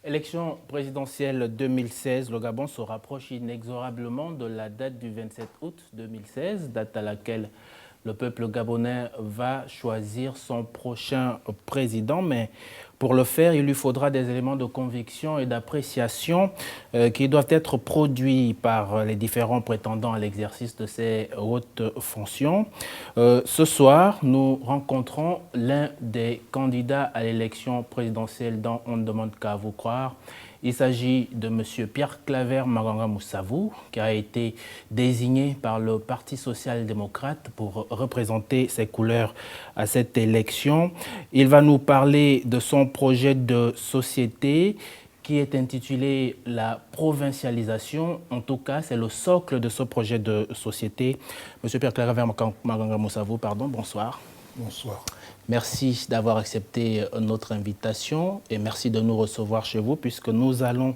Élection présidentielle 2016, le Gabon se rapproche inexorablement de la date du 27 août 2016, date à laquelle le peuple gabonais va choisir son prochain président. Mais pour le faire, il lui faudra des éléments de conviction et d'appréciation qui doivent être produits par les différents prétendants à l'exercice de ces hautes fonctions. Ce soir, nous rencontrons l'un des candidats à l'élection présidentielle dont on ne demande qu'à vous croire. Il s'agit de M. Pierre Claver Maganga Moussavou, qui a été désigné par le Parti social-démocrate pour représenter ses couleurs à cette élection. Il va nous parler de son projet de société qui est intitulé la provincialisation. En tout cas, c'est le socle de ce projet de société. M. Pierre Claver Maganga Moussavou, bonsoir. Bonsoir. Merci d'avoir accepté notre invitation et merci de nous recevoir chez vous puisque nous allons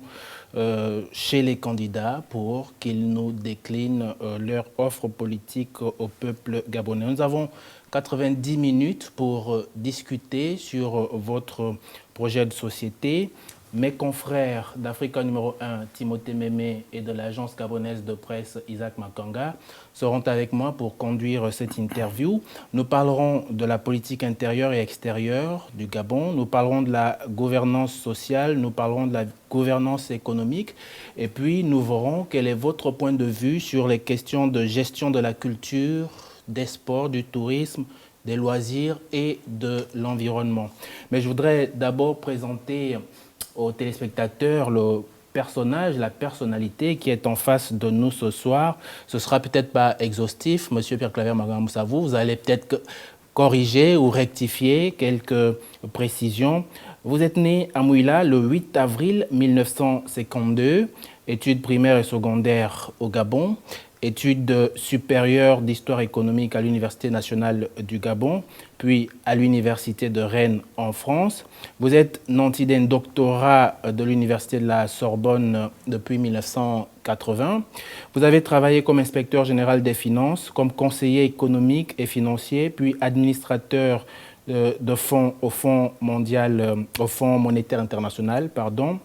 chez les candidats pour qu'ils nous déclinent leur offre politique au peuple gabonais. Nous avons 90 minutes pour discuter sur votre projet de société. Mes confrères d'Africa numéro 1, Timothée Mémé, et de l'agence gabonaise de presse Isaac Makanga seront avec moi pour conduire cette interview. Nous parlerons de la politique intérieure et extérieure du Gabon, nous parlerons de la gouvernance sociale, nous parlerons de la gouvernance économique, et puis nous verrons quel est votre point de vue sur les questions de gestion de la culture, des sports, du tourisme, des loisirs et de l'environnement. Mais je voudrais d'abord présenter aux téléspectateurs le personnage, la personnalité qui est en face de nous ce soir. Ce sera peut-être pas exhaustif, Monsieur Pierre Claver Maganga Moussavou. Vous allez peut-être corriger ou rectifier quelques précisions. Vous êtes né à Mouila le 8 avril 1952, études primaires et secondaires au Gabon, études supérieures d'histoire économique à l'Université nationale du Gabon, puis à l'Université de Rennes en France. Vous êtes nanti d'un doctorat de l'Université de la Sorbonne depuis 1980. Vous avez travaillé comme inspecteur général des finances, comme conseiller économique et financier, puis administrateur de fonds au Fonds monétaire international, pardon.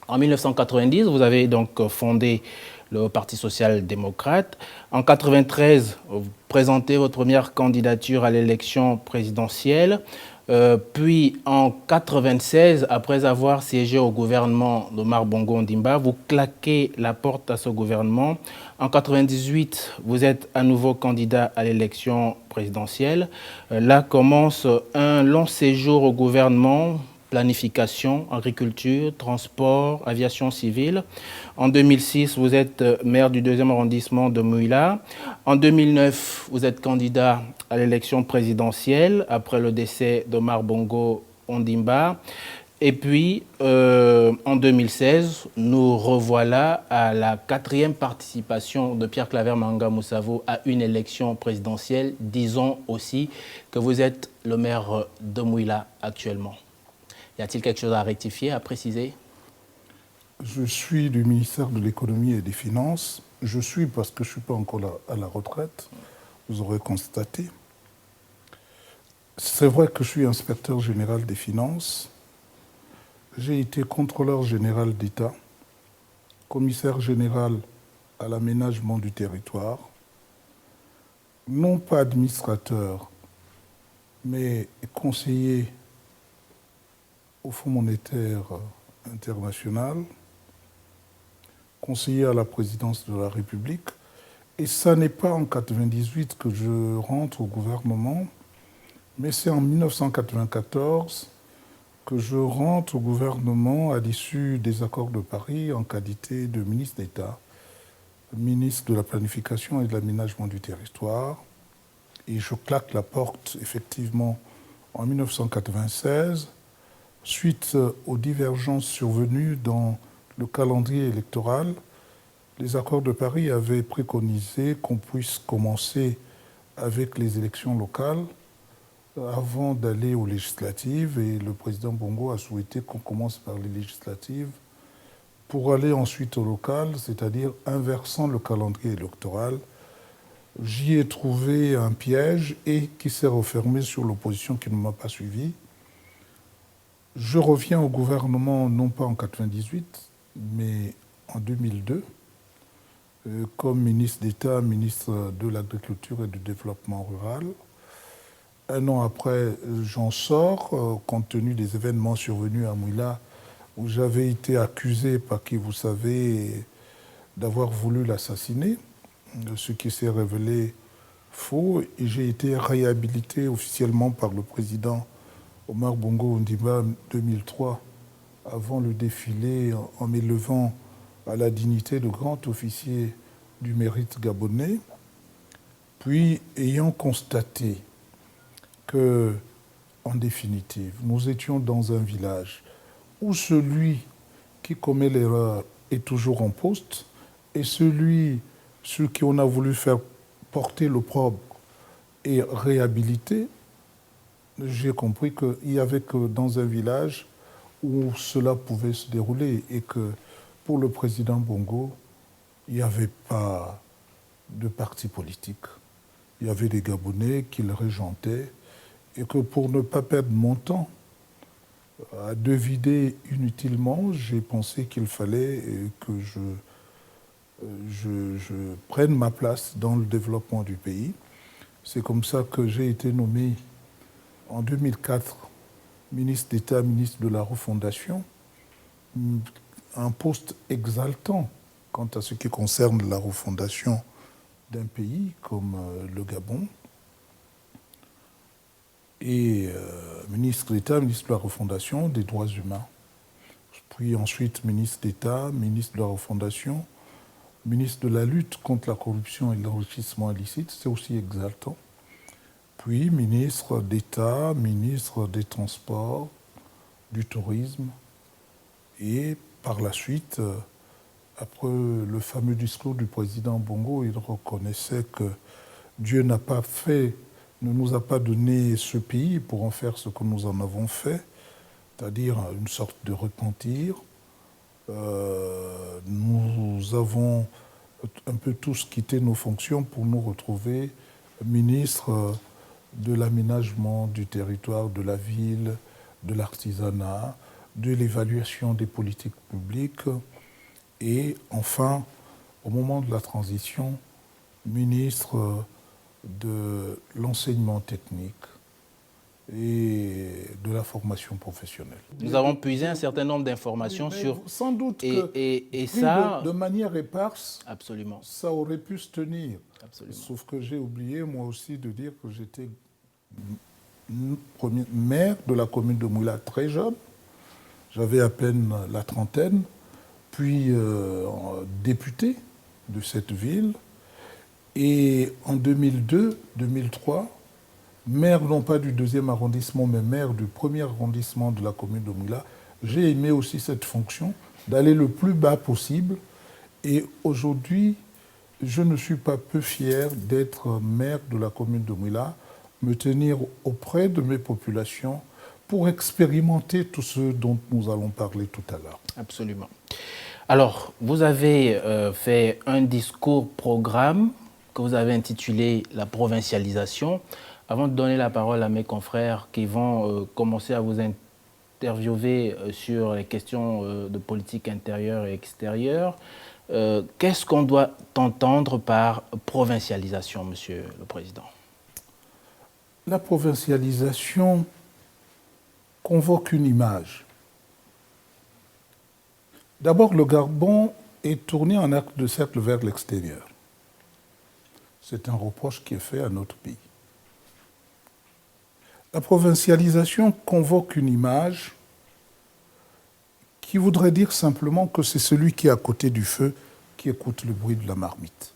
En 1990, vous avez donc fondé le Parti social-démocrate. En 1993, vous présentez votre première candidature à l'élection présidentielle. Puis en 1996, après avoir siégé au gouvernement d'Omar Bongo Ondimba, vous claquez la porte à ce gouvernement. En 1998, vous êtes à nouveau candidat à l'élection présidentielle. Là commence un long séjour au gouvernement, planification, agriculture, transport, aviation civile. En 2006, vous êtes maire du 2e arrondissement de Mouila. En 2009, vous êtes candidat à l'élection présidentielle après le décès d'Omar Bongo Ondimba. Et puis, en 2016, nous revoilà à la 4e participation de Pierre Claver Maganga Moussavou à une élection présidentielle. Disons aussi que vous êtes le maire de Mouila actuellement. Y a-t-il quelque chose à rectifier, à préciser? Je suis du ministère de l'économie et des finances. Je suis parce que je ne suis pas encore à la retraite, vous aurez constaté. C'est vrai que je suis inspecteur général des finances. J'ai été contrôleur général d'État, commissaire général à l'aménagement du territoire, non pas administrateur, mais conseiller au Fonds monétaire international, conseiller à la présidence de la République. Et ça n'est pas en 1998 que je rentre au gouvernement, mais c'est en 1994 que je rentre au gouvernement à l'issue des accords de Paris en qualité de ministre d'État, ministre de la planification et de l'aménagement du territoire. Et je claque la porte effectivement en 1996, suite aux divergences survenues dans le calendrier électoral. Les accords de Paris avaient préconisé qu'on puisse commencer avec les élections locales avant d'aller aux législatives, et le président Bongo a souhaité qu'on commence par les législatives pour aller ensuite au local, c'est-à-dire inversant le calendrier électoral. J'y ai trouvé un piège et qui s'est refermé sur l'opposition qui ne m'a pas suivi. Je reviens au gouvernement non pas en 1998, mais en 2002, comme ministre d'État, ministre de l'Agriculture et du Développement rural. Un an après, j'en sors, compte tenu des événements survenus à Mouila, où j'avais été accusé par qui, vous savez, d'avoir voulu l'assassiner, ce qui s'est révélé faux, et j'ai été réhabilité officiellement par le président Omar Bongo Ondimba en 2003, avant le défilé, en m'élevant à la dignité de grand officier du mérite gabonais. Puis, ayant constaté que, en définitive, nous étions dans un village où celui qui commet l'erreur est toujours en poste et celui sur qui on a voulu faire porter l'opprobre est réhabilité, j'ai compris qu'il n'y avait que dans un village où cela pouvait se dérouler et que pour le président Bongo, il n'y avait pas de parti politique. Il y avait des Gabonais qui le régentaient et que pour ne pas perdre mon temps à devider inutilement, j'ai pensé qu'il fallait que je prenne ma place dans le développement du pays. C'est comme ça que j'ai été nommé en 2004 ministre d'État, ministre de la refondation, un poste exaltant quant à ce qui concerne la refondation d'un pays comme le Gabon. Et ministre d'État, ministre de la refondation des droits humains. Puis ensuite ministre d'État, ministre de la refondation, ministre de la lutte contre la corruption et l'enrichissement illicite, c'est aussi exaltant. Puis ministre d'État, ministre des Transports, du Tourisme. Et par la suite, après le fameux discours du président Bongo, il reconnaissait que Dieu n'a pas fait, ne nous a pas donné ce pays pour en faire ce que nous en avons fait, c'est-à-dire une sorte de repentir. Nous avons un peu tous quitté nos fonctions pour nous retrouver ministre de l'aménagement du territoire, de la ville, de l'artisanat, de l'évaluation des politiques publiques et enfin, au moment de la transition, ministre de l'enseignement technique et de la formation professionnelle. Nous avons puisé un certain nombre d'informations sur... Sans doute et ça... de manière éparse, absolument. Ça aurait pu se tenir. Absolument. Sauf que j'ai oublié, moi aussi, de dire que j'étais maire de la commune de Mouila très jeune. J'avais à peine la trentaine. Puis député de cette ville. Et en 2002-2003, maire non pas du 2e arrondissement, mais maire du 1er arrondissement de la commune de Mouila, j'ai aimé aussi cette fonction d'aller le plus bas possible. Et aujourd'hui, je ne suis pas peu fier d'être maire de la commune de Mouila, me tenir auprès de mes populations pour expérimenter tout ce dont nous allons parler tout à l'heure. Absolument. Alors, vous avez fait un discours-programme que vous avez intitulé « La provincialisation ». Avant de donner la parole à mes confrères qui vont commencer à vous interviewer sur les questions de politique intérieure et extérieure, qu'est-ce qu'on doit entendre par provincialisation, Monsieur le Président? La provincialisation convoque une image. D'abord, le Gabon est tourné en arc de cercle vers l'extérieur. C'est un reproche qui est fait à notre pays. La provincialisation convoque une image qui voudrait dire simplement que c'est celui qui est à côté du feu qui écoute le bruit de la marmite.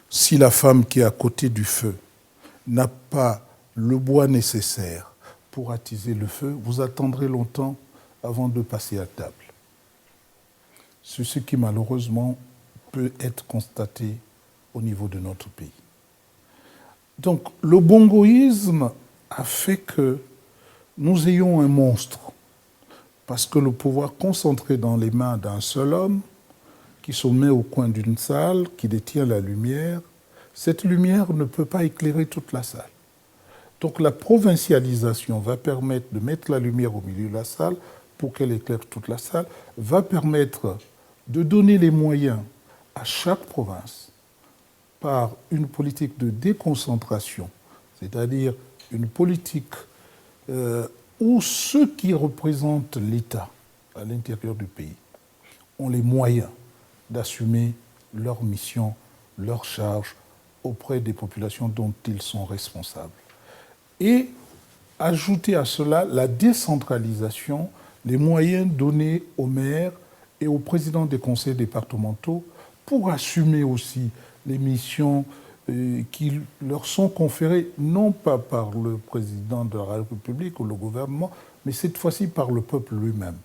Si la femme qui est à côté du feu n'a pas le bois nécessaire pour attiser le feu, vous attendrez longtemps avant de passer à table. C'est ce qui malheureusement peut être constaté au niveau de notre pays. Donc le bongoïsme a fait que nous ayons un monstre, parce que le pouvoir concentré dans les mains d'un seul homme, qui se met au coin d'une salle, qui détient la lumière, cette lumière ne peut pas éclairer toute la salle. Donc la provincialisation va permettre de mettre la lumière au milieu de la salle pour qu'elle éclaire toute la salle, va permettre de donner les moyens à chaque province par une politique de déconcentration, c'est-à-dire une politique où ceux qui représentent l'État à l'intérieur du pays ont les moyens d'assumer leur mission, leur charge auprès des populations dont ils sont responsables. Et ajouter à cela la décentralisation, les moyens donnés aux maires et aux présidents des conseils départementaux pour assumer aussi les missions qui leur sont conférées, non pas par le président de la République ou le gouvernement, mais cette fois-ci par le peuple lui-même,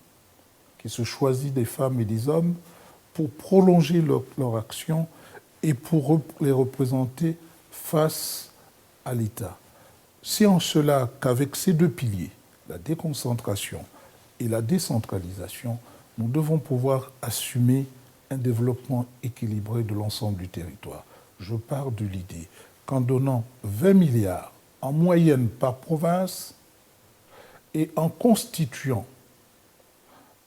qui se choisit des femmes et des hommes pour prolonger leur action et pour les représenter face à l'État. C'est en cela qu'avec ces deux piliers, la déconcentration et la décentralisation, nous devons pouvoir assumer un développement équilibré de l'ensemble du territoire. Je pars de l'idée qu'en donnant 20 milliards en moyenne par province et en constituant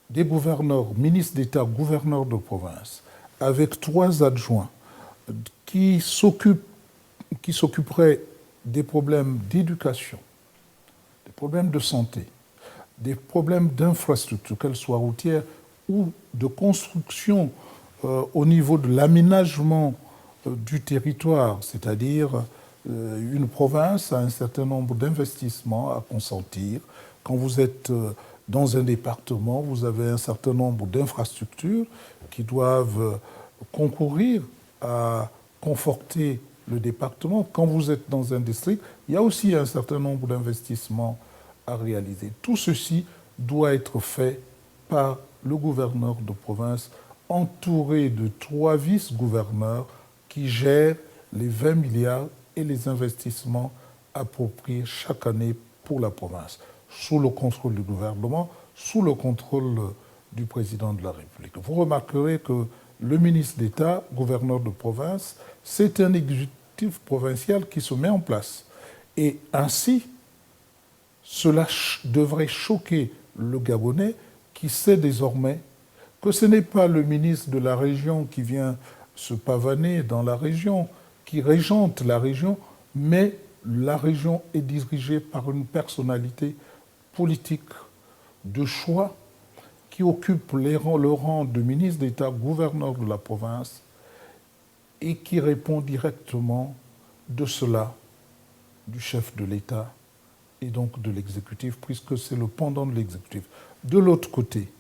des gouverneurs, ministres d'État, gouverneurs de province, avec 3 adjoints qui s'occuperaient des problèmes d'éducation, des problèmes de santé, des problèmes d'infrastructure, qu'elles soient routières ou de construction au niveau de l'aménagement du territoire, c'est-à-dire une province a un certain nombre d'investissements à consentir. Quand vous êtes dans un département, vous avez un certain nombre d'infrastructures qui doivent concourir à conforter le département. Quand vous êtes dans un district, il y a aussi un certain nombre d'investissements à réaliser. Tout ceci doit être fait par le gouverneur de province, entouré de 3 vice-gouverneurs qui gèrent les 20 milliards et les investissements appropriés chaque année pour la province, sous le contrôle du gouvernement, sous le contrôle du président de la République. Vous remarquerez que le ministre d'État, gouverneur de province, c'est un exécutif provincial qui se met en place. Et ainsi, cela devrait choquer le Gabonais qui sait désormais que ce n'est pas le ministre de la région qui vient se pavaner dans la région, qui régente la région, mais la région est dirigée par une personnalité politique de choix qui occupe le rang de ministre d'État, gouverneur de la province, et qui répond directement de cela du chef de l'État et donc de l'exécutif, puisque c'est le pendant de l'exécutif. De l'autre côté,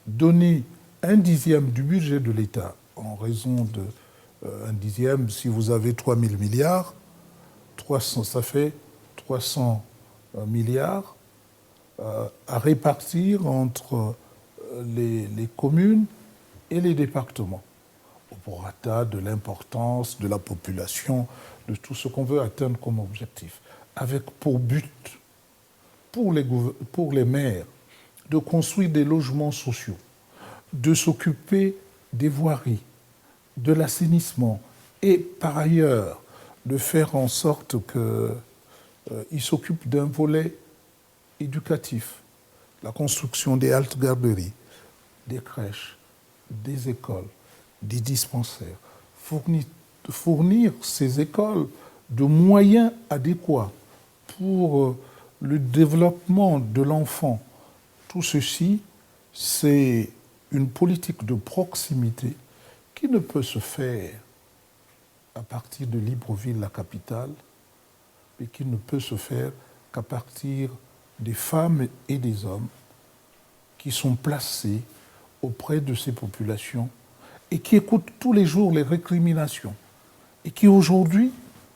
donner 1/10 du budget de l'État en raison de 1/10, si vous avez 3 000 milliards, 300, ça fait 300 milliards à répartir entre les communes et les départements, au prorata de l'importance de la population, de tout ce qu'on veut atteindre comme objectif, avec pour but, pour les maires, de construire des logements sociaux, de s'occuper des voiries, de l'assainissement, et par ailleurs de faire en sorte qu'ils s'occupent d'un volet éducatif, la construction des haltes garderies, des crèches, des écoles, des dispensaires, fournir ces écoles de moyens adéquats pour le développement de l'enfant. Tout ceci, c'est une politique de proximité qui ne peut se faire à partir de Libreville, la capitale, mais qui ne peut se faire qu'à partir des femmes et des hommes qui sont placés auprès de ces populations et qui écoutent tous les jours les récriminations et qui aujourd'hui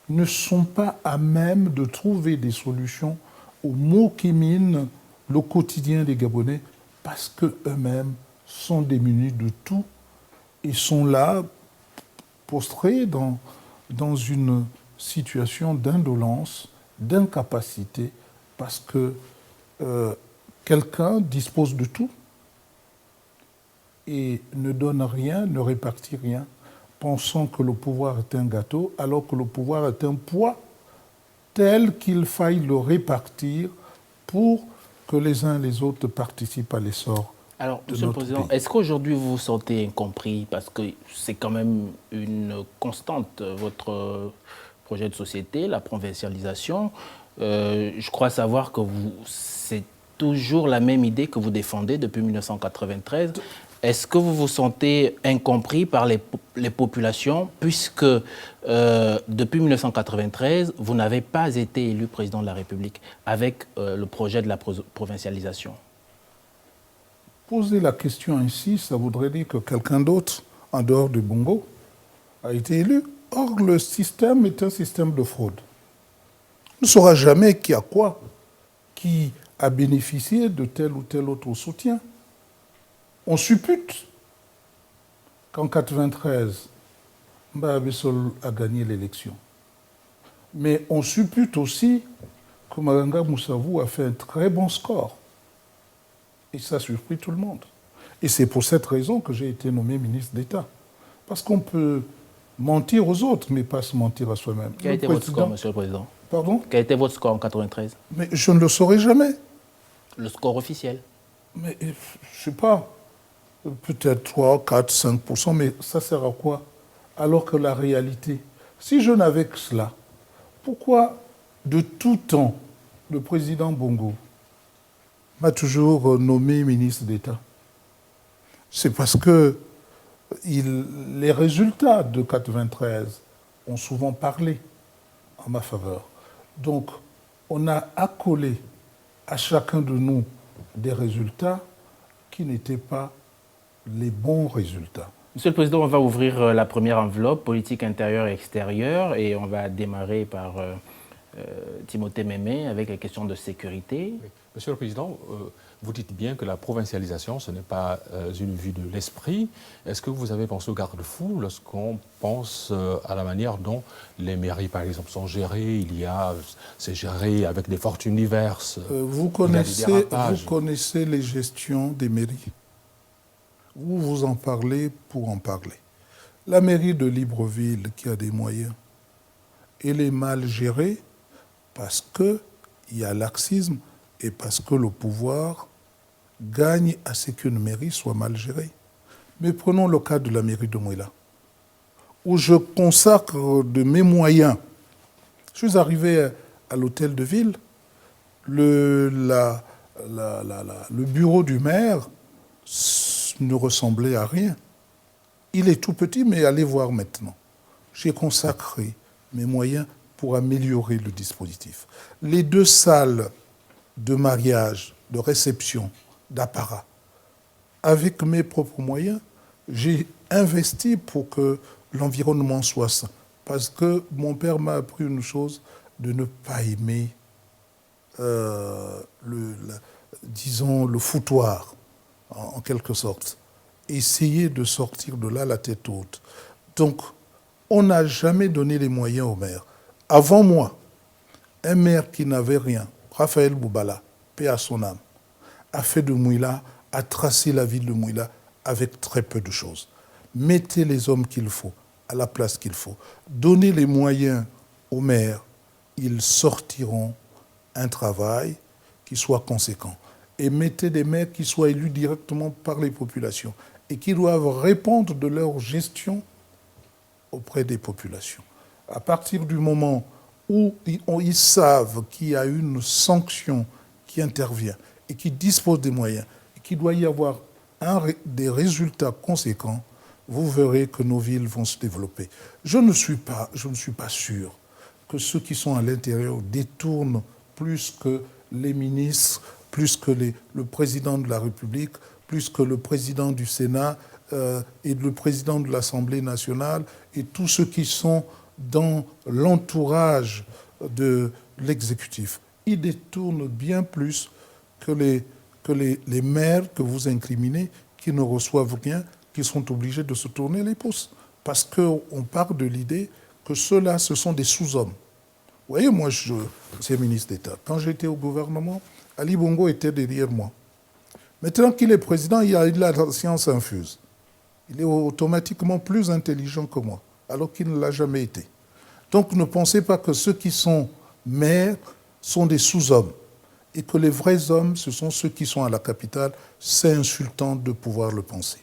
ne sont pas à même de trouver des solutions aux maux qui minent le quotidien des Gabonais parce qu'eux-mêmes sont démunis de tout et sont là prostrés dans une situation d'indolence, d'incapacité, parce que quelqu'un dispose de tout et ne donne rien, ne répartit rien, pensant que le pouvoir est un gâteau, alors que le pouvoir est un poids tel qu'il faille le répartir pour que les uns et les autres participent à l'essor. Alors, Monsieur le Président, est-ce qu'aujourd'hui vous vous sentez incompris? Parce que c'est quand même une constante, votre projet de société, la provincialisation. Je crois savoir que c'est toujours la même idée que vous défendez depuis 1993. Est-ce que vous vous sentez incompris par les populations puisque depuis 1993, vous n'avez pas été élu président de la République avec le projet de la provincialisation? Poser la question ainsi, ça voudrait dire que quelqu'un d'autre, en dehors du Bongo, a été élu. Or, le système est un système de fraude. On ne saura jamais qui a quoi, qui a bénéficié de tel ou tel autre soutien. On suppute qu'en 1993, Mba Abessol a gagné l'élection. Mais on suppute aussi que Maganga Moussavou a fait un très bon score. Et ça a surpris tout le monde. Et c'est pour cette raison que j'ai été nommé ministre d'État. Parce qu'on peut mentir aux autres, mais pas se mentir à soi-même. Quel a été votre score, Monsieur le Président? Pardon? Quel était votre score en 93? Mais je ne le saurai jamais. Le score officiel? Mais je ne sais pas. Peut-être 3, 4, 5%, mais ça sert à quoi? Alors que la réalité, si je n'avais que cela, pourquoi de tout temps le président Bongo m'a toujours nommé ministre d'État? C'est parce que les résultats de 1993 ont souvent parlé en ma faveur. Donc, on a accolé à chacun de nous des résultats qui n'étaient pas les bons résultats. Monsieur le Président, on va ouvrir la première enveloppe, politique intérieure et extérieure, et on va démarrer par Timothée Mémé avec les questions de sécurité. Oui. Monsieur le Président, vous dites bien que la provincialisation, ce n'est pas une vue de l'esprit. Est-ce que vous avez pensé au garde-fou lorsqu'on pense à la manière dont les mairies, par exemple, sont gérées? C'est géré avec des fortunes diverses. Vous connaissez les gestions des mairies. Vous en parlez pour en parler. La mairie de Libreville, qui a des moyens, elle est mal gérée parce qu'il y a laxisme et parce que le pouvoir gagne à ce qu'une mairie soit mal gérée. Mais prenons le cas de la mairie de Mouila, où je consacre de mes moyens. Je suis arrivé à l'hôtel de ville, le bureau du maire ne ressemblait à rien. Il est tout petit, mais allez voir maintenant. J'ai consacré mes moyens pour améliorer le dispositif. Les 2 salles de mariage, de réception, d'apparat, avec mes propres moyens, j'ai investi pour que l'environnement soit sain. Parce que mon père m'a appris une chose, de ne pas aimer, disons, le foutoir, en quelque sorte. Essayer de sortir de là la tête haute. Donc, on n'a jamais donné les moyens au maire. Avant moi, un maire qui n'avait rien, Raphaël Boubala, paix à son âme, a fait de Mouila, a tracé la ville de Mouila avec très peu de choses. Mettez les hommes qu'il faut, à la place qu'il faut. Donnez les moyens aux maires, ils sortiront un travail qui soit conséquent. Et mettez des maires qui soient élus directement par les populations et qui doivent répondre de leur gestion auprès des populations. À partir du moment où ils savent qu'il y a une sanction qui intervient et qui dispose des moyens, et qu'il doit y avoir des résultats conséquents, vous verrez que nos villes vont se développer. Je ne suis pas sûr que ceux qui sont à l'intérieur détournent plus que les ministres, plus que le président de la République, plus que le président du Sénat et le président de l'Assemblée nationale et tous ceux qui sont dans l'entourage de l'exécutif. Ils détournent bien plus que les maires que vous incriminez, qui ne reçoivent rien, qui sont obligés de se tourner les pouces. Parce qu'on part de l'idée que ceux-là, ce sont des sous-hommes. Vous voyez, moi, je suis ministre d'État. Quand j'étais au gouvernement, Ali Bongo était derrière moi. Maintenant qu'il est président, il a la science infuse. Il est automatiquement plus intelligent que moi, alors qu'il ne l'a jamais été. Donc ne pensez pas que ceux qui sont maires sont des sous-hommes et que les vrais hommes, ce sont ceux qui sont à la capitale. C'est insultant de pouvoir le penser.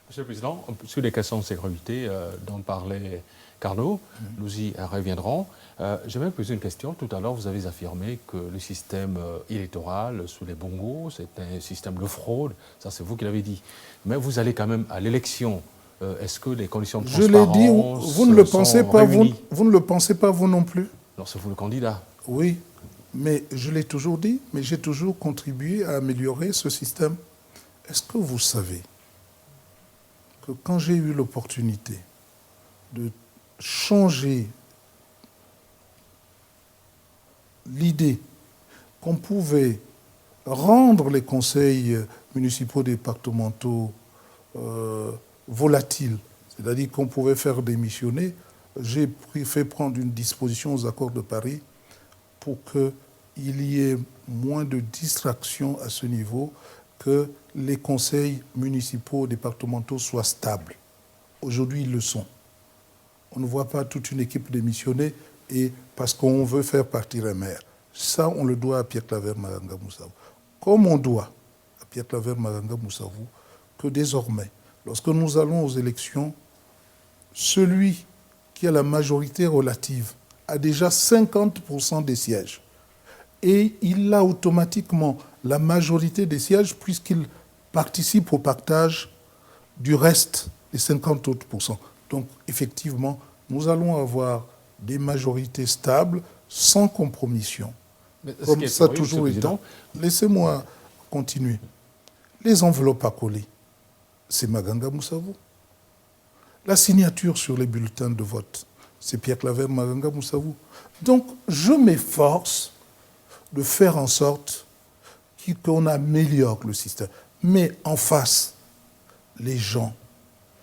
Monsieur le Président, sur les questions de sécurité dont parlait Carnot, nous y reviendrons. J'aimerais poser une question. Tout à l'heure, vous avez affirmé que le système électoral sous les bongos, c'est un système de fraude. Ça, c'est vous qui l'avez dit. Mais vous allez quand même à l'élection. Est-ce que les conditions de transparence Je l'ai dit, vous ne le pensez pas, vous ne le pensez pas, vous non plus? Alors, c'est vous le candidat. Oui, mais je l'ai toujours dit, mais j'ai toujours contribué à améliorer ce système. Est-ce que vous savez que quand j'ai eu l'opportunité de changer l'idée qu'on pouvait rendre les conseils municipaux départementaux volatiles, c'est-à-dire qu'on pouvait faire démissionner, j'ai fait prendre une disposition aux accords de Paris pour qu'il y ait moins de distractions à ce niveau, que les conseils municipaux départementaux soient stables. Aujourd'hui, ils le sont. On ne voit pas toute une équipe démissionner et parce qu'on veut faire partir un maire. Ça, on le doit à Pierre-Claver Maganga Moussaoui. Comme on doit à Pierre-Claver Maganga Moussaoui que désormais, lorsque nous allons aux élections, celui qui a la majorité relative a déjà 50% des sièges. Et il a automatiquement la majorité des sièges puisqu'il participe au partage du reste des 50 autres pourcents. Donc, effectivement, nous allons avoir des majorités stables, sans compromission. Comme ça a toujours été. Laissez-moi continuer. Les enveloppes à coller, c'est Maganga Moussaoui. La signature sur les bulletins de vote, c'est Pierre-Claver Maganga Moussaoui. Donc, je m'efforce de faire en sorte qu'on améliore le système. Mais en face, les gens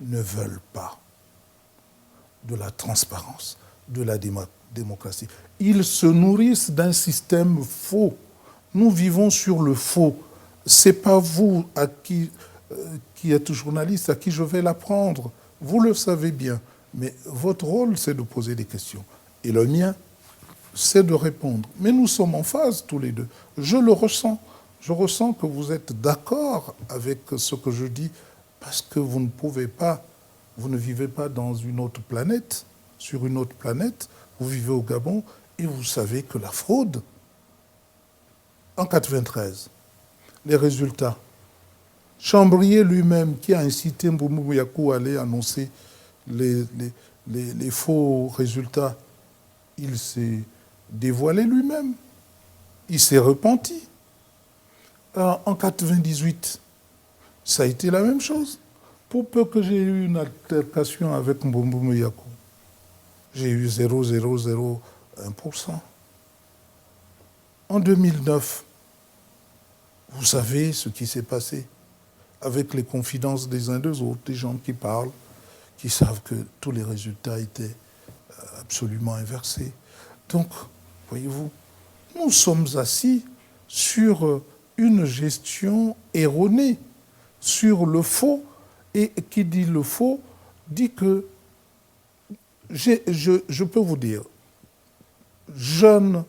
ne veulent pas de la transparence, de la démocratie. Ils se nourrissent d'un système faux. Nous vivons sur le faux. Ce n'est pas vous, qui êtes journaliste, à qui je vais l'apprendre. Vous le savez bien. Mais votre rôle, c'est de poser des questions. Et le mien, c'est de répondre. Mais nous sommes en phase tous les deux. Je le ressens. Je ressens que vous êtes d'accord avec ce que je dis parce que vous ne pouvez pas, vous ne vivez pas dans une autre planète, sur une autre planète. Vous vivez au Gabon et vous savez que la fraude, en 1993, les résultats, Chambrier lui-même, qui a incité Mboumoubou Yakou à aller annoncer les faux résultats, il s'est dévoilé lui-même. Il s'est repenti. En 1998, ça a été la même chose. Pour peu que j'ai eu une altercation avec Mboumoubou Yakou, j'ai eu 0,001%. En 2009, vous savez ce qui s'est passé avec les confidences des uns des autres, des gens qui parlent, qui savent que tous les résultats étaient absolument inversés. Donc, voyez-vous, nous sommes assis sur une gestion erronée, sur le faux, et qui dit le faux dit que, je peux vous dire, jeune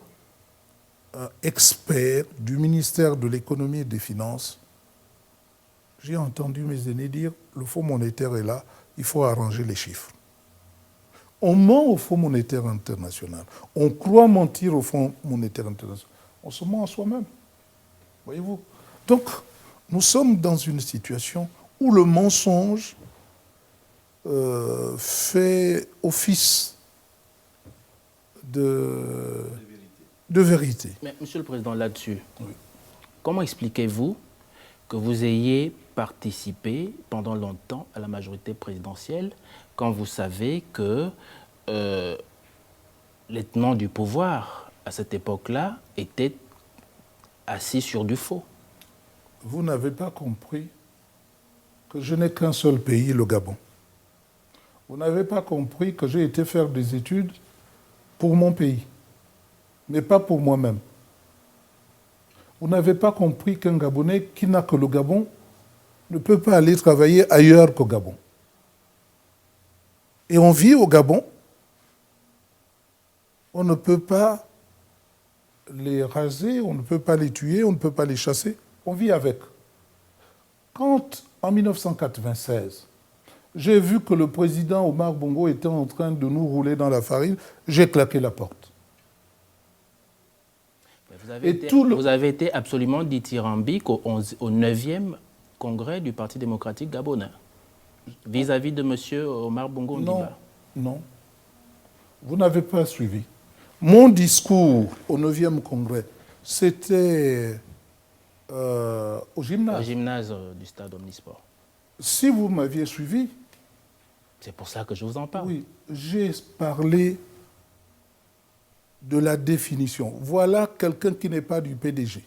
expert du ministère de l'économie et des finances, j'ai entendu mes aînés dire le Fonds monétaire est là, il faut arranger les chiffres. On ment au Fonds monétaire international. On croit mentir au Fonds monétaire international. On se ment à soi-même. Voyez-vous? Donc, nous sommes dans une situation où le mensonge fait office de vérité. Mais, Monsieur le Président, là-dessus, oui. Comment expliquez-vous que vous ayez participé pendant longtemps à la majorité présidentielle quand vous savez que les tenants du pouvoir à cette époque-là étaient assis sur du faux? Vous n'avez pas compris que je n'ai qu'un seul pays, le Gabon. Vous n'avez pas compris que j'ai été faire des études pour mon pays, mais pas pour moi-même. Vous n'avez pas compris qu'un Gabonais qui n'a que le Gabon ne peut pas aller travailler ailleurs qu'au Gabon. Et on vit au Gabon, on ne peut pas les raser, on ne peut pas les tuer, on ne peut pas les chasser. On vit avec. Quand, en 1996, j'ai vu que le président Omar Bongo était en train de nous rouler dans la farine, j'ai claqué la porte. Vous avez été absolument dithyrambique au 9e congrès du Parti démocratique gabonais, vis-à-vis de M. Omar Bongo Ondimba. Non. Vous n'avez pas suivi. Mon discours au 9e congrès, c'était au gymnase. Au gymnase du stade Omnisport. Si vous m'aviez suivi... C'est pour ça que je vous en parle. Oui, j'ai parlé de la définition. Voilà quelqu'un qui n'est pas du PDG,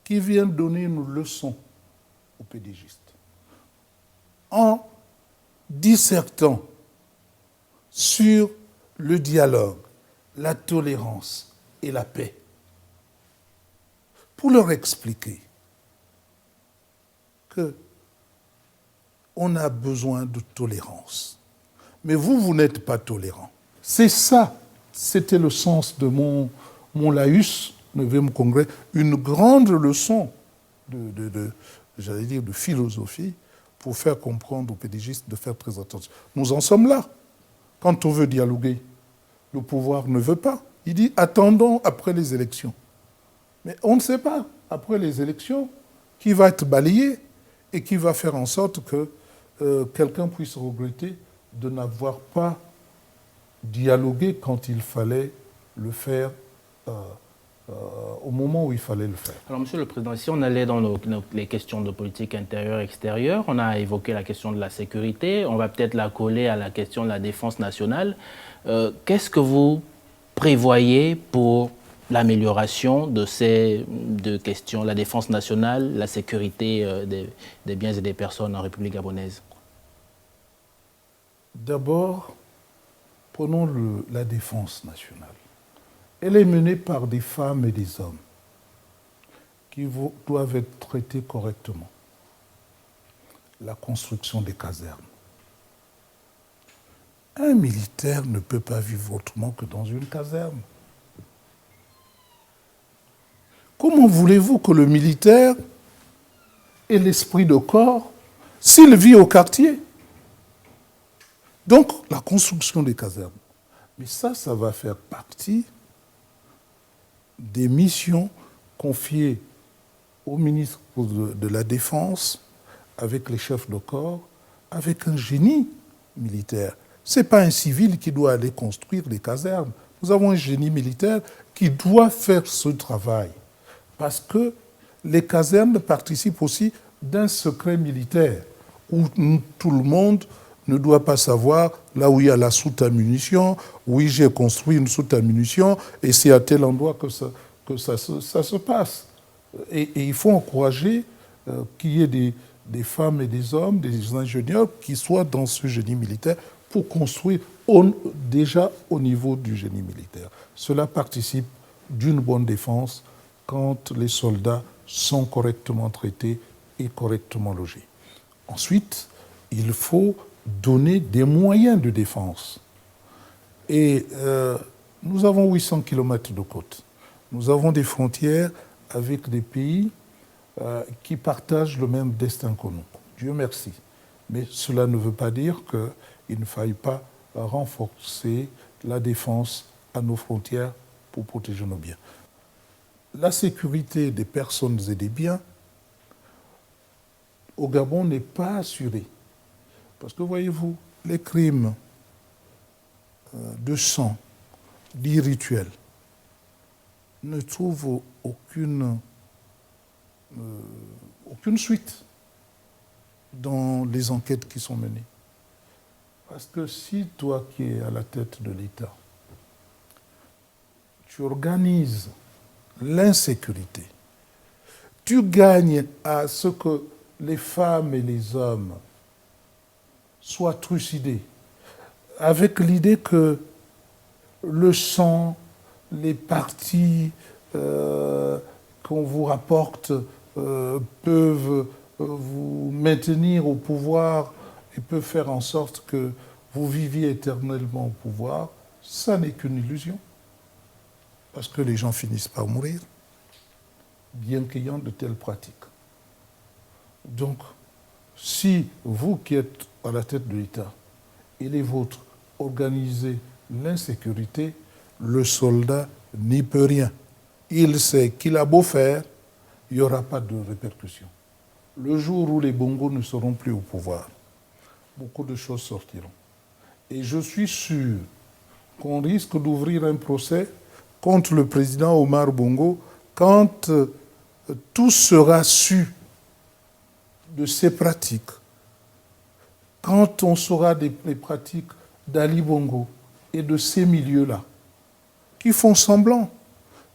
qui vient donner une leçon aux PDGistes. En dissertant sur le dialogue, la tolérance et la paix, pour leur expliquer que on a besoin de tolérance. Mais vous n'êtes pas tolérant. C'est ça, c'était le sens de mon laïus, 9e congrès, une grande leçon j'allais dire, de philosophie pour faire comprendre aux pédigistes de faire très attention. Nous en sommes là. Quand on veut dialoguer, le pouvoir ne veut pas. Il dit, attendons après les élections. Mais on ne sait pas, après les élections, qui va être balayé et qui va faire en sorte que quelqu'un puisse regretter de n'avoir pas dialogué quand il fallait le faire, au moment où il fallait le faire. Alors, Monsieur le Président, si on allait dans les questions de politique intérieure et extérieure, on a évoqué la question de la sécurité, on va peut-être la coller à la question de la défense nationale. Qu'est-ce que vous prévoyez pour l'amélioration de ces deux questions, la défense nationale, la sécurité des biens et des personnes en République gabonaise? D'abord, prenons la défense nationale. Elle est menée par des femmes et des hommes qui doivent être traités correctement. La construction des casernes. Un militaire ne peut pas vivre autrement que dans une caserne. Comment voulez-vous que le militaire ait l'esprit de corps s'il vit au quartier? Donc, la construction des casernes. Mais ça va faire partie des missions confiées au ministre de la Défense, avec les chefs de corps, avec un génie militaire. Ce n'est pas un civil qui doit aller construire des casernes. Nous avons un génie militaire qui doit faire ce travail. Parce que les casernes participent aussi d'un secret militaire, où tout le monde ne doit pas savoir là où il y a la soute à munitions, oui, j'ai construit une soute à munitions, et c'est à tel endroit que ça se passe. Et il faut encourager qu'il y ait des femmes et des hommes, des ingénieurs qui soient dans ce génie militaire pour construire déjà au niveau du génie militaire. Cela participe d'une bonne défense quand les soldats sont correctement traités et correctement logés. Ensuite, il faut donner des moyens de défense. Et nous avons 800 km de côte. Nous avons des frontières avec des pays qui partagent le même destin que nous. Dieu merci. Mais cela ne veut pas dire qu'il ne faille pas renforcer la défense à nos frontières pour protéger nos biens. La sécurité des personnes et des biens au Gabon n'est pas assurée. Parce que voyez-vous, les crimes de sang, dits rituels, ne trouvent aucune suite dans les enquêtes qui sont menées. Parce que si toi qui es à la tête de l'État, tu organises l'insécurité, tu gagnes à ce que les femmes et les hommes soient trucidés, avec l'idée que le sang, les parties qu'on vous rapporte peuvent vous maintenir au pouvoir et peuvent faire en sorte que vous viviez éternellement au pouvoir, ça n'est qu'une illusion. parce que les gens finissent par mourir, bien qu'ayant de telles pratiques. Donc, si vous qui êtes à la tête de l'État et les vôtres organisez l'insécurité, le soldat n'y peut rien. Il sait qu'il a beau faire, il n'y aura pas de répercussions. Le jour où les Bongos ne seront plus au pouvoir, beaucoup de choses sortiront. Et je suis sûr qu'on risque d'ouvrir un procès contre le président Omar Bongo quand tout sera su de ces pratiques, quand on saura des pratiques d'Ali Bongo et de ces milieux-là, qui font semblant,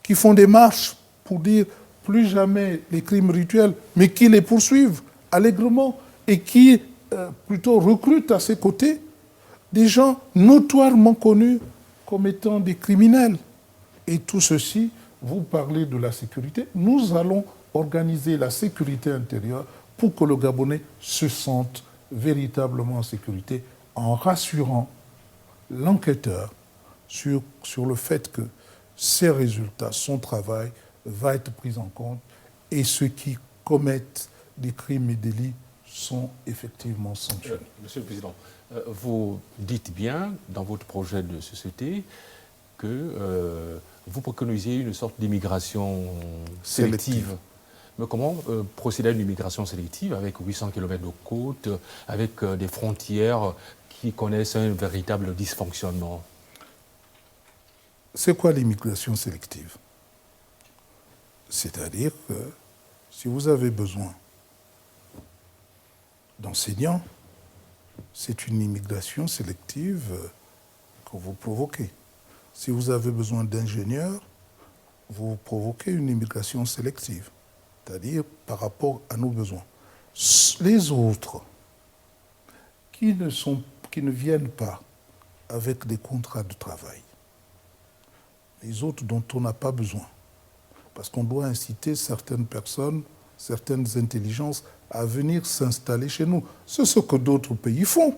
qui font des marches pour dire plus jamais les crimes rituels, mais qui les poursuivent allègrement et qui plutôt recrutent à ses côtés des gens notoirement connus comme étant des criminels. Et tout ceci, vous parlez de la sécurité, nous allons organiser la sécurité intérieure pour que le Gabonais se sente véritablement en sécurité en rassurant l'enquêteur sur le fait que ses résultats, son travail va être pris en compte et ceux qui commettent des crimes et délits sont effectivement sanctionnés. Monsieur le Président, vous dites bien dans votre projet de société que vous préconisez une sorte d'immigration sélective. Mais comment procéder à une immigration sélective avec 800 km de côte, avec des frontières qui connaissent un véritable dysfonctionnement? C'est quoi l'immigration sélective? C'est-à-dire que si vous avez besoin d'enseignants, c'est une immigration sélective que vous provoquez. Si vous avez besoin d'ingénieurs, vous provoquez une immigration sélective, c'est-à-dire par rapport à nos besoins. Les autres qui ne viennent pas avec des contrats de travail, les autres dont on n'a pas besoin, parce qu'on doit inciter certaines personnes, certaines intelligences à venir s'installer chez nous. C'est ce que d'autres pays font.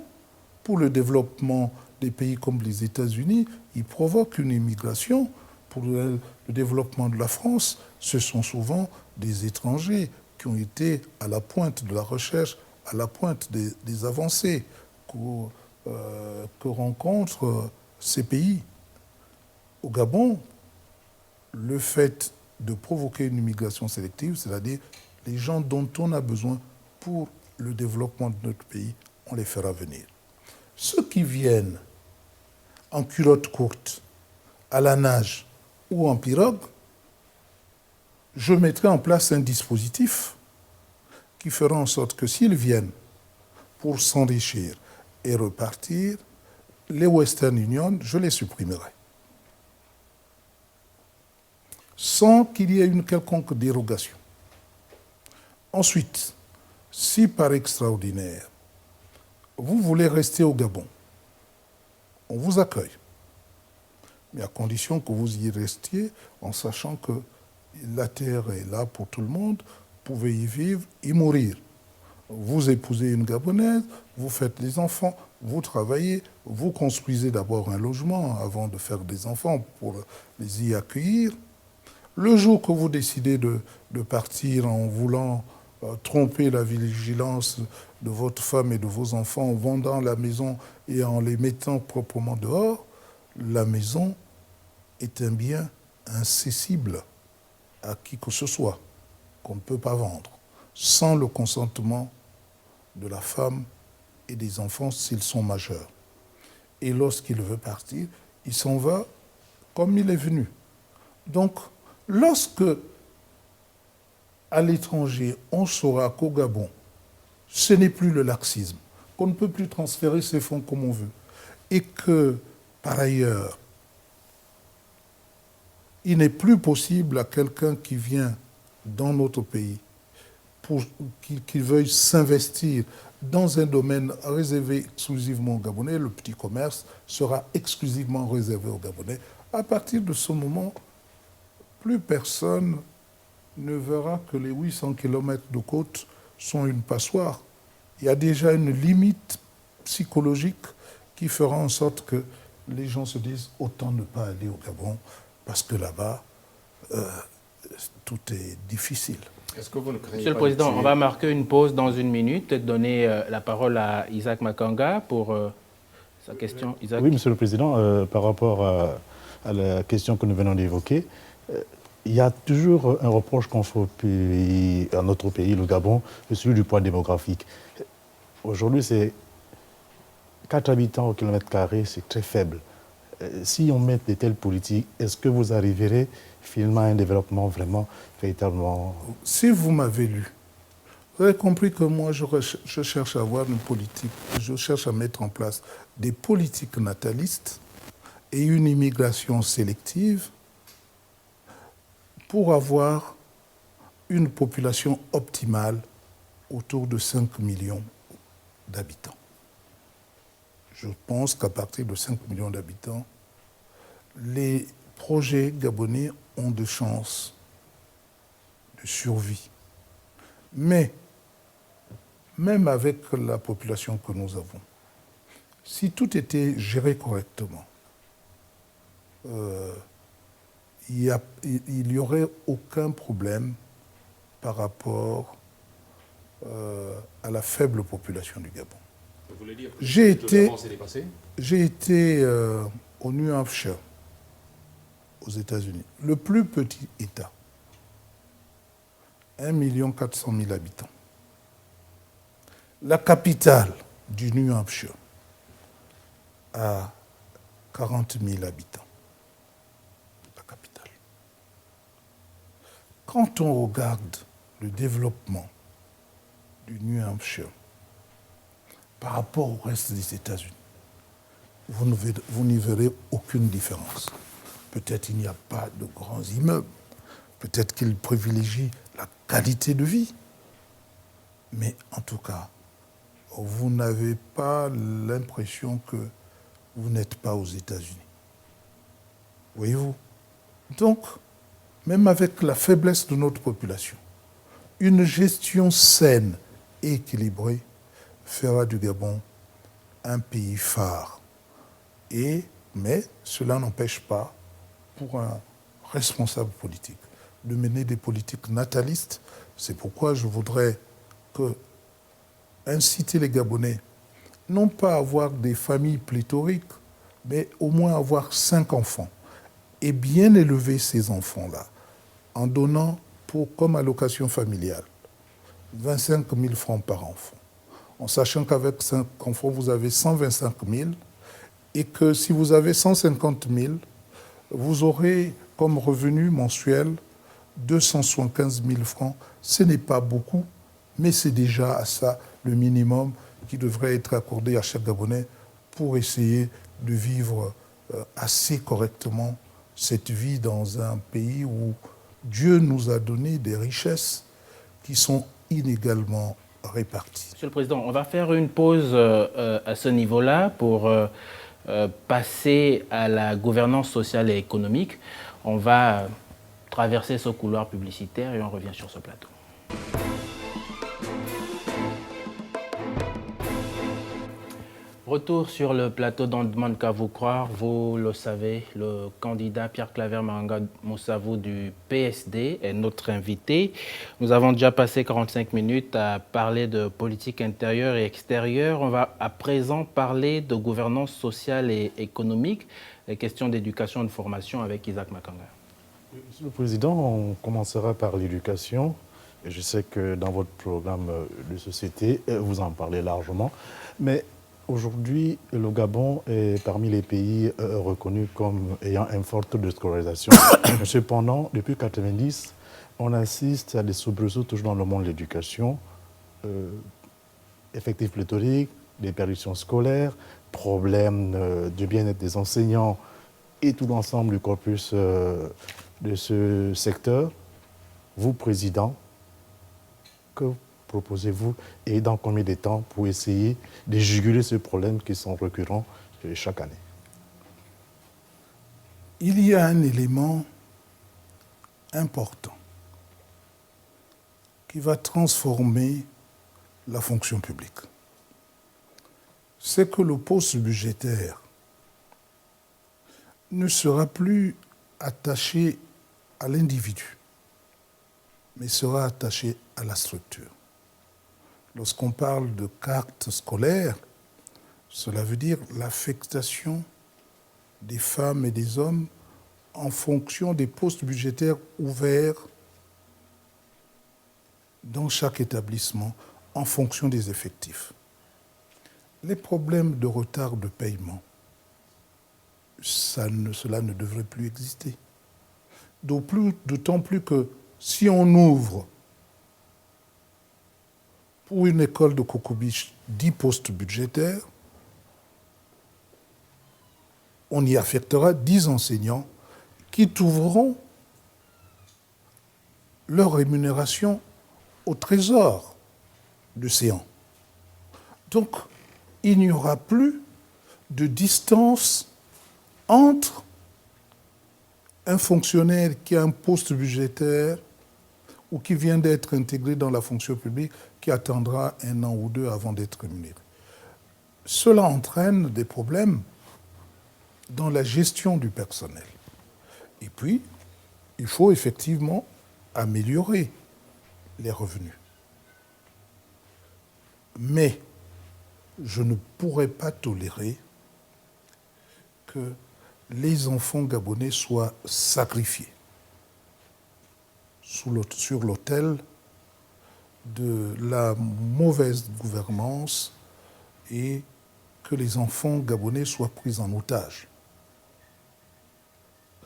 Pour le développement des pays comme les États-Unis, ils provoquent une immigration. Pour le développement de la France, ce sont souvent des étrangers qui ont été à la pointe de la recherche, à la pointe des avancées que rencontrent ces pays. Au Gabon, le fait de provoquer une immigration sélective, c'est-à-dire les gens dont on a besoin pour le développement de notre pays, on les fera venir. Ceux qui viennent en culotte courte, à la nage ou en pirogue, je mettrai en place un dispositif qui fera en sorte que s'ils viennent pour s'enrichir et repartir, les Western Union, je les supprimerai. Sans qu'il y ait une quelconque dérogation. Ensuite, si par extraordinaire, vous voulez rester au Gabon, on vous accueille. Mais à condition que vous y restiez en sachant que la terre est là pour tout le monde, vous pouvez y vivre, y mourir. Vous épousez une Gabonaise, vous faites des enfants, vous travaillez, vous construisez d'abord un logement avant de faire des enfants pour les y accueillir. Le jour que vous décidez de partir en voulant tromper la vigilance de votre femme et de vos enfants, en vendant la maison et en les mettant proprement dehors, la maison est un bien incessible à qui que ce soit, qu'on ne peut pas vendre, sans le consentement de la femme et des enfants s'ils sont majeurs. Et lorsqu'il veut partir, il s'en va comme il est venu. Donc, lorsque, à l'étranger, on saura qu'au Gabon, ce n'est plus le laxisme, qu'on ne peut plus transférer ses fonds comme on veut, et que, par ailleurs, il n'est plus possible à quelqu'un qui vient dans notre pays, qui veuille s'investir dans un domaine réservé exclusivement aux Gabonais, le petit commerce sera exclusivement réservé aux Gabonais. À partir de ce moment, plus personne ne verra que les 800 km de côte sont une passoire. Il y a déjà une limite psychologique qui fera en sorte que les gens se disent autant ne pas aller au Gabon parce que là-bas, tout est difficile. Est-ce que vous ne craignez Monsieur le pas Président, de on va marquer une pause dans une minute et donner la parole à Isaac Makanga pour sa question. Isaac. Oui, Monsieur le Président, par rapport à la question que nous venons d'évoquer, il y a toujours un reproche qu'on fait à notre pays, le Gabon, celui du poids démographique. Aujourd'hui, c'est 4 habitants au kilomètre carré, c'est très faible. Si on met de telles politiques, est-ce que vous arriverez finalement à un développement vraiment, véritablement... Si vous m'avez lu, vous avez compris que moi, je cherche à avoir une politique, je cherche à mettre en place des politiques natalistes et une immigration sélective pour avoir une population optimale autour de 5 millions d'habitants. Je pense qu'à partir de 5 millions d'habitants, les projets gabonais ont de chances de survie. Mais, même avec la population que nous avons, si tout était géré correctement, il n'y aurait aucun problème par rapport à la faible population du Gabon. Vous voulez dire que J'ai été au New Hampshire, aux États-Unis, le plus petit État, 1 400 000 habitants. La capitale du New Hampshire a 40 000 habitants. La capitale. Quand on regarde le développement du New Hampshire par rapport au reste des États-Unis, vous n'y verrez aucune différence. Peut-être il n'y a pas de grands immeubles, peut-être qu'ils privilégient la qualité de vie, mais en tout cas, vous n'avez pas l'impression que vous n'êtes pas aux États-Unis. Voyez-vous? Donc, même avec la faiblesse de notre population, une gestion saine et équilibrée fera du Gabon un pays phare. Mais cela n'empêche pas, pour un responsable politique, de mener des politiques natalistes. C'est pourquoi je voudrais inciter les Gabonais, non pas à avoir des familles pléthoriques, mais au moins avoir 5 enfants, et bien élever ces enfants-là, en donnant comme allocation familiale 25 000 francs par enfant, en sachant qu'avec 5 enfants, vous avez 125 000, et que si vous avez 150 000, vous aurez comme revenu mensuel 275 000 francs. Ce n'est pas beaucoup, mais c'est déjà à ça le minimum qui devrait être accordé à chaque Gabonais pour essayer de vivre assez correctement cette vie dans un pays où Dieu nous a donné des richesses qui sont inégalement réparties. Monsieur le Président, on va faire une pause à ce niveau-là pour passer à la gouvernance sociale et économique. On va traverser ce couloir publicitaire et on revient sur ce plateau. Retour sur le plateau d'On ne demande qu'à vous croire. Vous le savez, le candidat Pierre-Claver Mahanga Moussavou du PSD est notre invité. Nous avons déjà passé 45 minutes à parler de politique intérieure et extérieure. On va à présent parler de gouvernance sociale et économique, les questions d'éducation et de formation avec Isaac Makanga. Monsieur le Président, on commencera par l'éducation. Je sais que dans votre programme de société, vous en parlez largement. Mais aujourd'hui, le Gabon est parmi les pays reconnus comme ayant un fort taux de scolarisation. Mais cependant, depuis 1990, on assiste à des soubresauts toujours dans le monde de l'éducation. Effectifs pléthoriques, déperditions scolaires, problèmes du bien-être des enseignants et tout l'ensemble du corpus de ce secteur. Vous, Président, que proposez-vous et dans combien de temps pour essayer de juguler ces problèmes qui sont récurrents chaque année? Il y a un élément important qui va transformer la fonction publique. C'est que le poste budgétaire ne sera plus attaché à l'individu, mais sera attaché à la structure. Lorsqu'on parle de carte scolaire, cela veut dire l'affectation des femmes et des hommes en fonction des postes budgétaires ouverts dans chaque établissement, en fonction des effectifs. Les problèmes de retard de paiement, cela ne devrait plus exister. D'autant plus que si on ouvre pour une école de Kokobiche 10 postes budgétaires, on y affectera 10 enseignants qui trouveront leur rémunération au trésor de Séan. Donc, il n'y aura plus de distance entre un fonctionnaire qui a un poste budgétaire ou qui vient d'être intégré dans la fonction publique, qui attendra 1 an ou 2 avant d'être rémunéré. Cela entraîne des problèmes dans la gestion du personnel. Et puis, il faut effectivement améliorer les revenus. Mais je ne pourrais pas tolérer que les enfants gabonais soient sacrifiés sur l'autel de la mauvaise gouvernance et que les enfants gabonais soient pris en otage.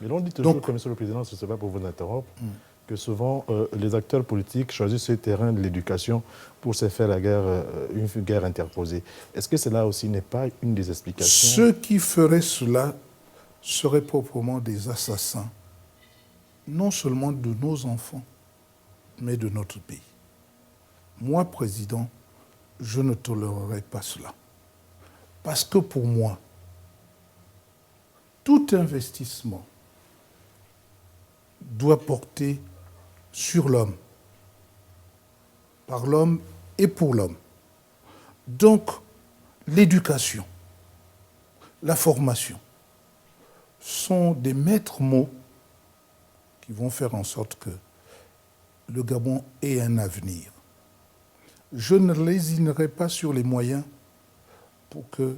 Mais l'on dit toujours, comme Monsieur le Président, ce n'est pas pour vous interrompre, que souvent les acteurs politiques choisissent ce terrain de l'éducation pour se faire la guerre, une guerre interposée. Est-ce que cela aussi n'est pas une des explications? Ceux qui feraient cela seraient proprement des assassins, non seulement de nos enfants, mais de notre pays. Moi, Président, je ne tolérerai pas cela. Parce que pour moi, tout investissement doit porter sur l'homme, par l'homme et pour l'homme. Donc, l'éducation, la formation sont des maîtres mots qui vont faire en sorte que le Gabon ait un avenir. Je ne lésinerai pas sur les moyens pour que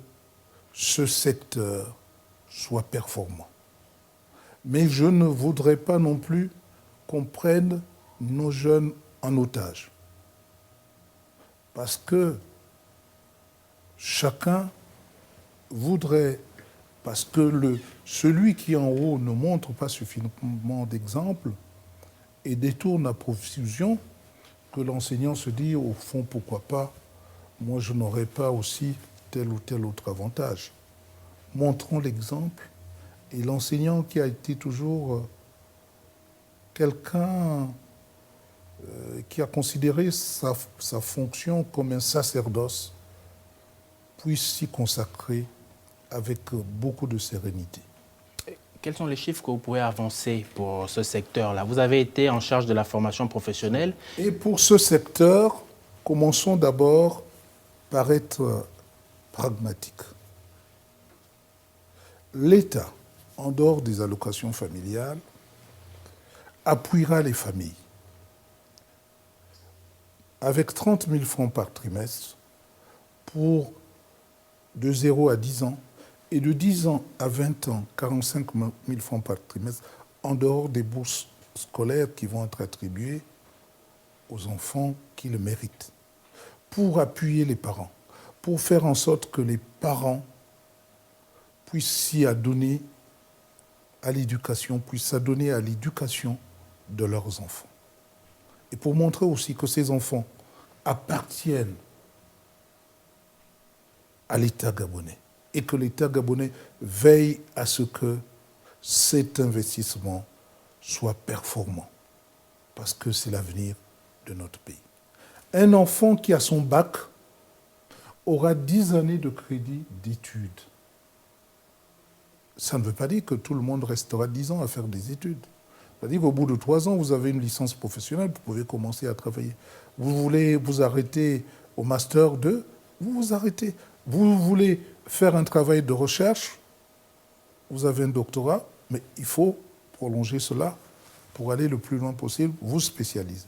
ce secteur soit performant. Mais je ne voudrais pas non plus qu'on prenne nos jeunes en otage. Parce que chacun voudrait, parce que celui qui en haut ne montre pas suffisamment d'exemple et détourne à profusion, que l'enseignant se dit, au fond, pourquoi pas, moi je n'aurais pas aussi tel ou tel autre avantage. Montrons l'exemple. Et l'enseignant qui a été toujours quelqu'un qui a considéré sa fonction comme un sacerdoce, puisse s'y consacrer avec beaucoup de sérénité. Quels sont les chiffres que vous pouvez avancer pour ce secteur-là? Vous avez été en charge de la formation professionnelle. Et pour ce secteur, commençons d'abord par être pragmatiques. L'État, en dehors des allocations familiales, appuiera les familles avec 30 000 francs par trimestre pour de 0 à 10 ans et de 10 ans à 20 ans, 45 000 francs par trimestre, en dehors des bourses scolaires qui vont être attribuées aux enfants qui le méritent, pour appuyer les parents, pour faire en sorte que les parents puissent s'y adonner à l'éducation, puissent s'adonner à l'éducation de leurs enfants. Et pour montrer aussi que ces enfants appartiennent à l'État gabonais et que l'État gabonais veille à ce que cet investissement soit performant, parce que c'est l'avenir de notre pays. Un enfant qui a son bac aura 10 années de crédit d'études. Ça ne veut pas dire que tout le monde restera 10 ans à faire des études. C'est-à-dire qu'au bout de 3 ans, vous avez une licence professionnelle, vous pouvez commencer à travailler. Vous voulez vous arrêter au Master 2, vous vous arrêtez. Vous voulez faire un travail de recherche, vous avez un doctorat, mais il faut prolonger cela pour aller le plus loin possible, vous spécialiser.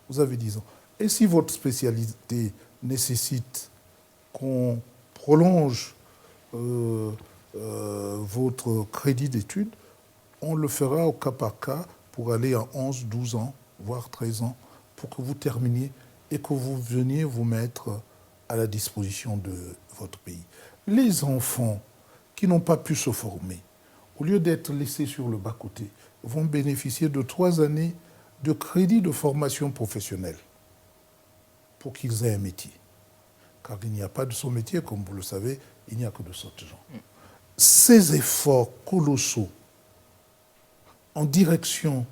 Vous avez 10 ans. Et si votre spécialité nécessite qu'on prolonge votre crédit d'études, on le fera au cas par cas pour aller à 11, 12 ans, voire 13 ans, pour que vous terminiez et que vous veniez vous mettre à la disposition de votre pays. Les enfants qui n'ont pas pu se former, au lieu d'être laissés sur le bas-côté, vont bénéficier de 3 années de crédit de formation professionnelle pour qu'ils aient un métier. Car il n'y a pas de son métier, comme vous le savez, il n'y a que de sortes gens. Ces efforts colossaux en direction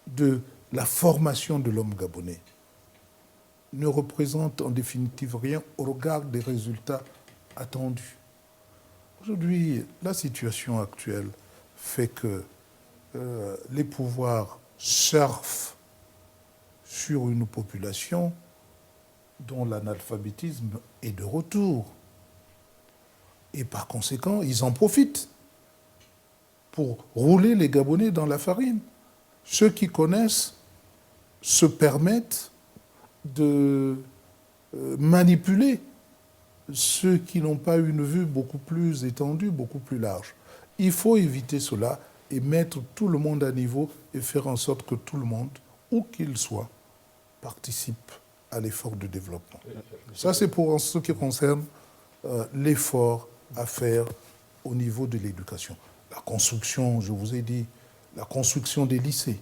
de la formation de l'homme gabonais ne représentent en définitive rien au regard des résultats attendus. Aujourd'hui, la situation actuelle fait que les pouvoirs surfent sur une population dont l'analphabétisme est de retour. Et par conséquent, ils en profitent pour rouler les Gabonais dans la farine. Ceux qui connaissent se permettent de manipuler ceux qui n'ont pas une vue beaucoup plus étendue, beaucoup plus large. Il faut éviter cela et mettre tout le monde à niveau et faire en sorte que tout le monde, où qu'il soit, participe à l'effort de développement. Ça, c'est pour ce qui concerne l'effort à faire au niveau de l'éducation. La construction, je vous ai dit, la construction des lycées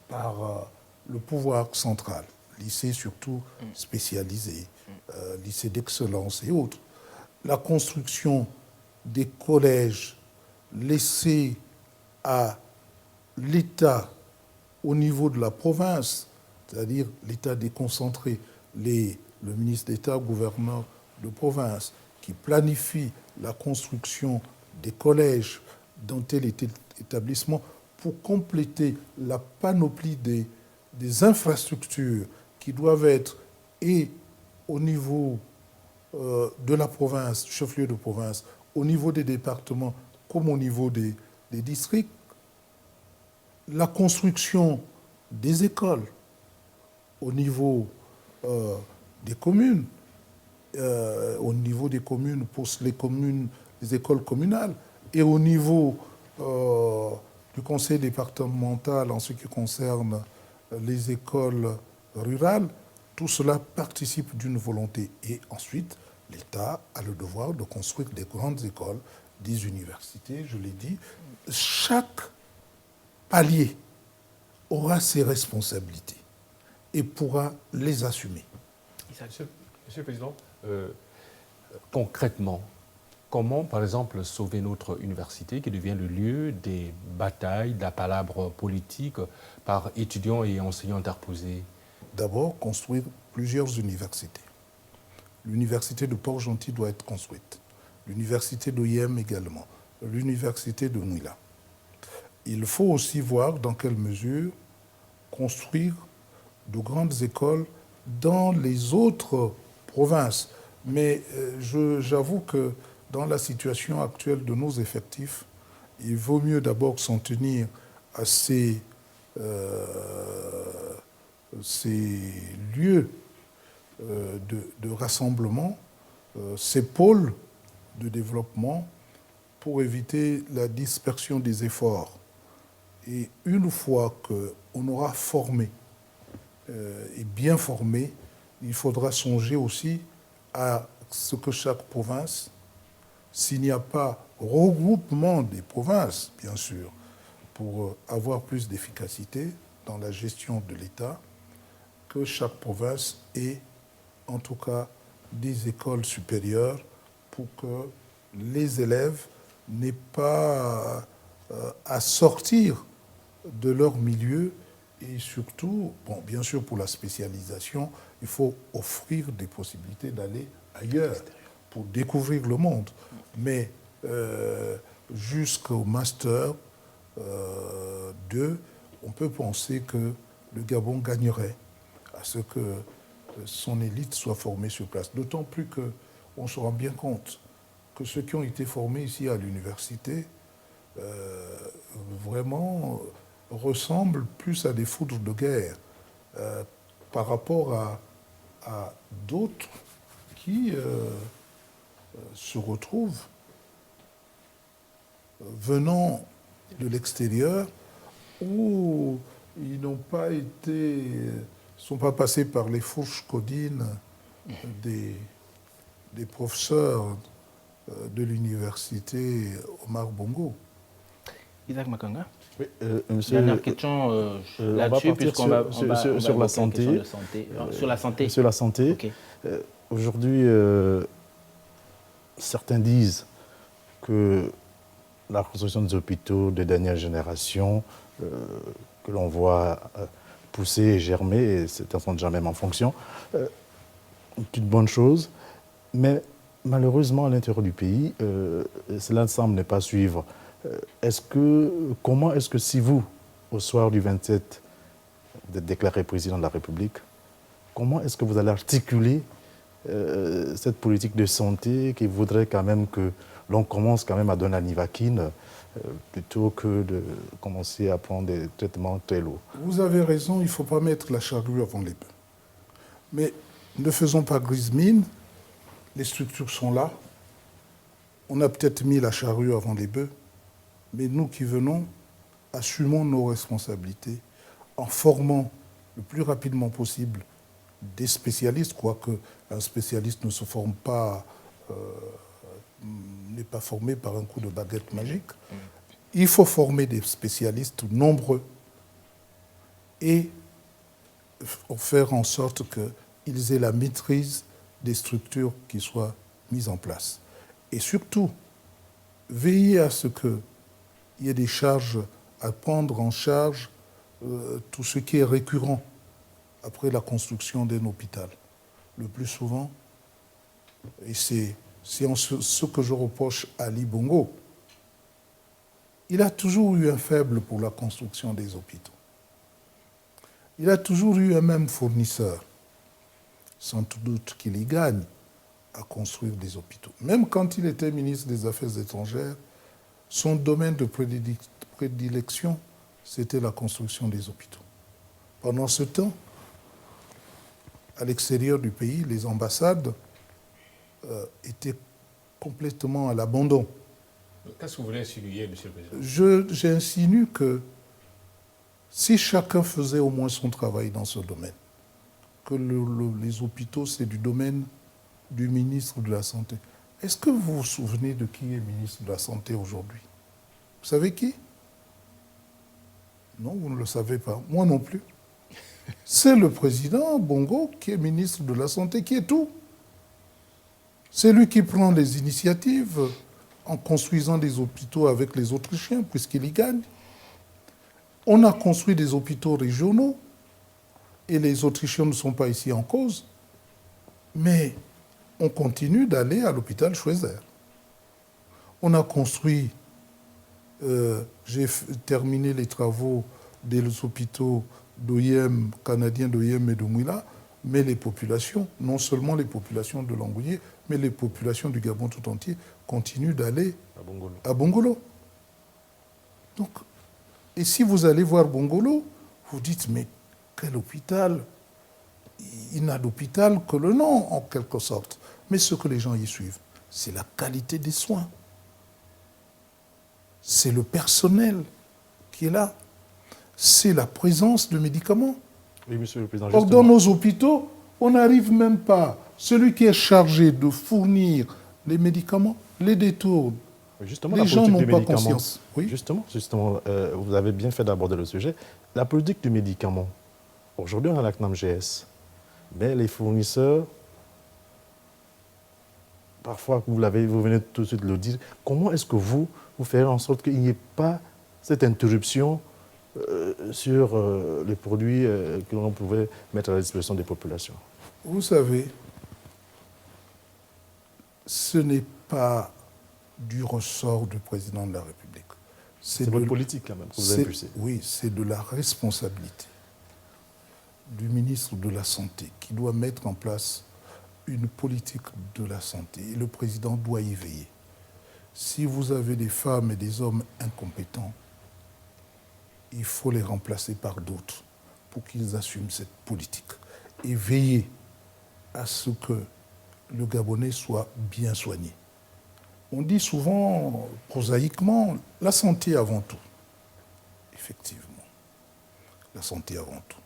par le pouvoir central, lycées surtout spécialisés, lycées d'excellence et autres. La construction des collèges laissés à l'État au niveau de la province, c'est-à-dire l'État déconcentré, le ministre d'État, gouverneur de province, qui planifie la construction des collèges dans tel établissement pour compléter la panoplie des infrastructures qui doivent être et au niveau de la province, chef-lieu de province, au niveau des départements comme au niveau des districts, la construction des écoles au niveau des communes, pour les écoles communales, et au niveau du conseil départemental en ce qui concerne les écoles rurales, tout cela participe d'une volonté. Et ensuite, l'État a le devoir de construire des grandes écoles, des universités, je l'ai dit. Chaque palier aura ses responsabilités et pourra les assumer. Monsieur le Président, concrètement, comment, par exemple, sauver notre université qui devient le lieu des batailles, de la palabre politique par étudiants et enseignants interposés? D'abord, construire plusieurs universités. L'université de Port-Gentil doit être construite. L'université d'Oyem également. L'université de Nouila. Il faut aussi voir dans quelle mesure construire de grandes écoles dans les autres provinces. Mais j'avoue que dans la situation actuelle de nos effectifs, il vaut mieux d'abord s'en tenir à ces lieux de rassemblement, ces pôles de développement pour éviter la dispersion des efforts. Et une fois qu'on aura formé et bien formé, il faudra songer aussi à ce que chaque province, s'il n'y a pas regroupement des provinces, bien sûr, pour avoir plus d'efficacité dans la gestion de l'État, que chaque province ait en tout cas des écoles supérieures pour que les élèves n'aient pas à sortir de leur milieu. Et surtout, bon, bien sûr, pour la spécialisation, il faut offrir des possibilités d'aller ailleurs pour découvrir le monde. Mais jusqu'au Master 2, on peut penser que le Gabon gagnerait à ce que son élite soit formée sur place. D'autant plus qu'on se rend bien compte que ceux qui ont été formés ici à l'université vraiment ressemblent plus à des foudres de guerre par rapport à d'autres qui se retrouvent venant de l'extérieur où ils n'ont pas été, sont pas passés par les fourches codines des professeurs de l'université Omar Bongo. Isaac Makanga. Oui, monsieur, Dernière question là-dessus, puisqu'on va sur la santé. Sur la santé. Sur la santé. Okay. Aujourd'hui, certains disent que la construction des hôpitaux de dernière génération, que l'on voit pousser et germer, et certains sont déjà même en fonction, est une bonne chose. Mais malheureusement, à l'intérieur du pays, cela semble ne pas suivre. Comment est-ce que si vous, au soir du 27, vous êtes déclaré président de la République, comment est-ce que vous allez articuler cette politique de santé qui voudrait quand même que l'on commence quand même à donner la nivaquine plutôt que de commencer à prendre des traitements très lourds? Vous avez raison, il ne faut pas mettre la charrue avant les bœufs. Mais ne faisons pas grise mine, les structures sont là. On a peut-être mis la charrue avant les bœufs, mais nous qui venons, assumons nos responsabilités en formant le plus rapidement possible des spécialistes, quoique un spécialiste ne se forme pas, n'est pas formé par un coup de baguette magique. Il faut former des spécialistes nombreux et faire en sorte qu'ils aient la maîtrise des structures qui soient mises en place. Et surtout, veiller à ce qu'il y ait des charges à prendre en charge, tout ce qui est récurrent après la construction d'un hôpital. Le plus souvent, et c'est ce que je reproche à Ali Bongo, il a toujours eu un faible pour la construction des hôpitaux. Il a toujours eu un même fournisseur, sans tout doute qu'il y gagne à construire des hôpitaux. Même quand il était ministre des Affaires étrangères, son domaine de prédilection, c'était la construction des hôpitaux. Pendant ce temps, à l'extérieur du pays, les ambassades étaient complètement à l'abandon. Qu'est-ce que vous voulez insinuer, Monsieur le Président? J'insinue que si chacun faisait au moins son travail dans ce domaine, que les hôpitaux, c'est du domaine du ministre de la Santé. Est-ce que vous vous souvenez de qui est ministre de la Santé aujourd'hui? Vous savez qui? Non, vous ne le savez pas. Moi non plus. C'est le président Bongo qui est ministre de la Santé, qui est tout. C'est lui qui prend les initiatives en construisant des hôpitaux avec les Autrichiens, puisqu'il y gagne. On a construit des hôpitaux régionaux, et les Autrichiens ne sont pas ici en cause, mais on continue d'aller à l'hôpital Schweizer. On a construit, j'ai terminé les travaux des hôpitaux d'OIM, canadiens d'OIM et de Mouila, mais les populations, non seulement les populations de Langouillet, mais les populations du Gabon tout entier, continuent d'aller à Bongolo. Donc, et si vous allez voir Bongolo, vous dites, mais quel hôpital? Il n'a d'hôpital que le nom, en quelque sorte. Mais ce que les gens y suivent, c'est la qualité des soins. C'est le personnel qui est là. C'est la présence de médicaments. Oui, Monsieur le Président. Or, dans nos hôpitaux, on n'arrive même pas. Celui qui est chargé de fournir les médicaments les détourne. Justement, les gens n'ont pas conscience. Oui. Justement, vous avez bien fait d'aborder le sujet. La politique du médicament. Aujourd'hui, on a la CNAMGS. Mais les fournisseurs, parfois, vous venez tout de suite de le dire, comment est-ce que vous ferez en sorte qu'il n'y ait pas cette interruption sur les produits que l'on pouvait mettre à la disposition des populations? Vous savez, ce n'est pas du ressort du président de la République. C'est votre politique quand même que vous impulsez. Oui, c'est de la responsabilité du ministre de la Santé qui doit mettre en place une politique de la santé. Et le président doit y veiller. si vous avez des femmes et des hommes incompétents, il faut les remplacer par d'autres pour qu'ils assument cette politique. Et veiller à ce que le Gabonais soit bien soigné. On dit souvent, prosaïquement, la santé avant tout. Effectivement, la santé avant tout.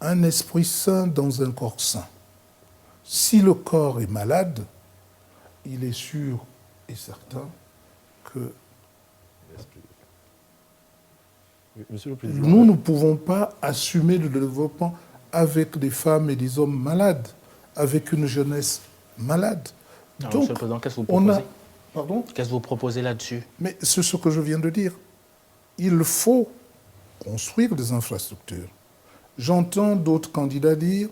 Un esprit sain dans un corps sain. Si le corps est malade, il est sûr et certain que Monsieur le Président, nous ne pouvons pas assumer le développement avec des femmes et des hommes malades, avec une jeunesse malade. Alors, Donc, Monsieur le Président, qu'est-ce que vous on proposez? a... Pardon? Qu'est-ce que vous proposez là-dessus? Mais c'est ce que je viens de dire. Il faut construire des infrastructures. J'entends d'autres candidats dire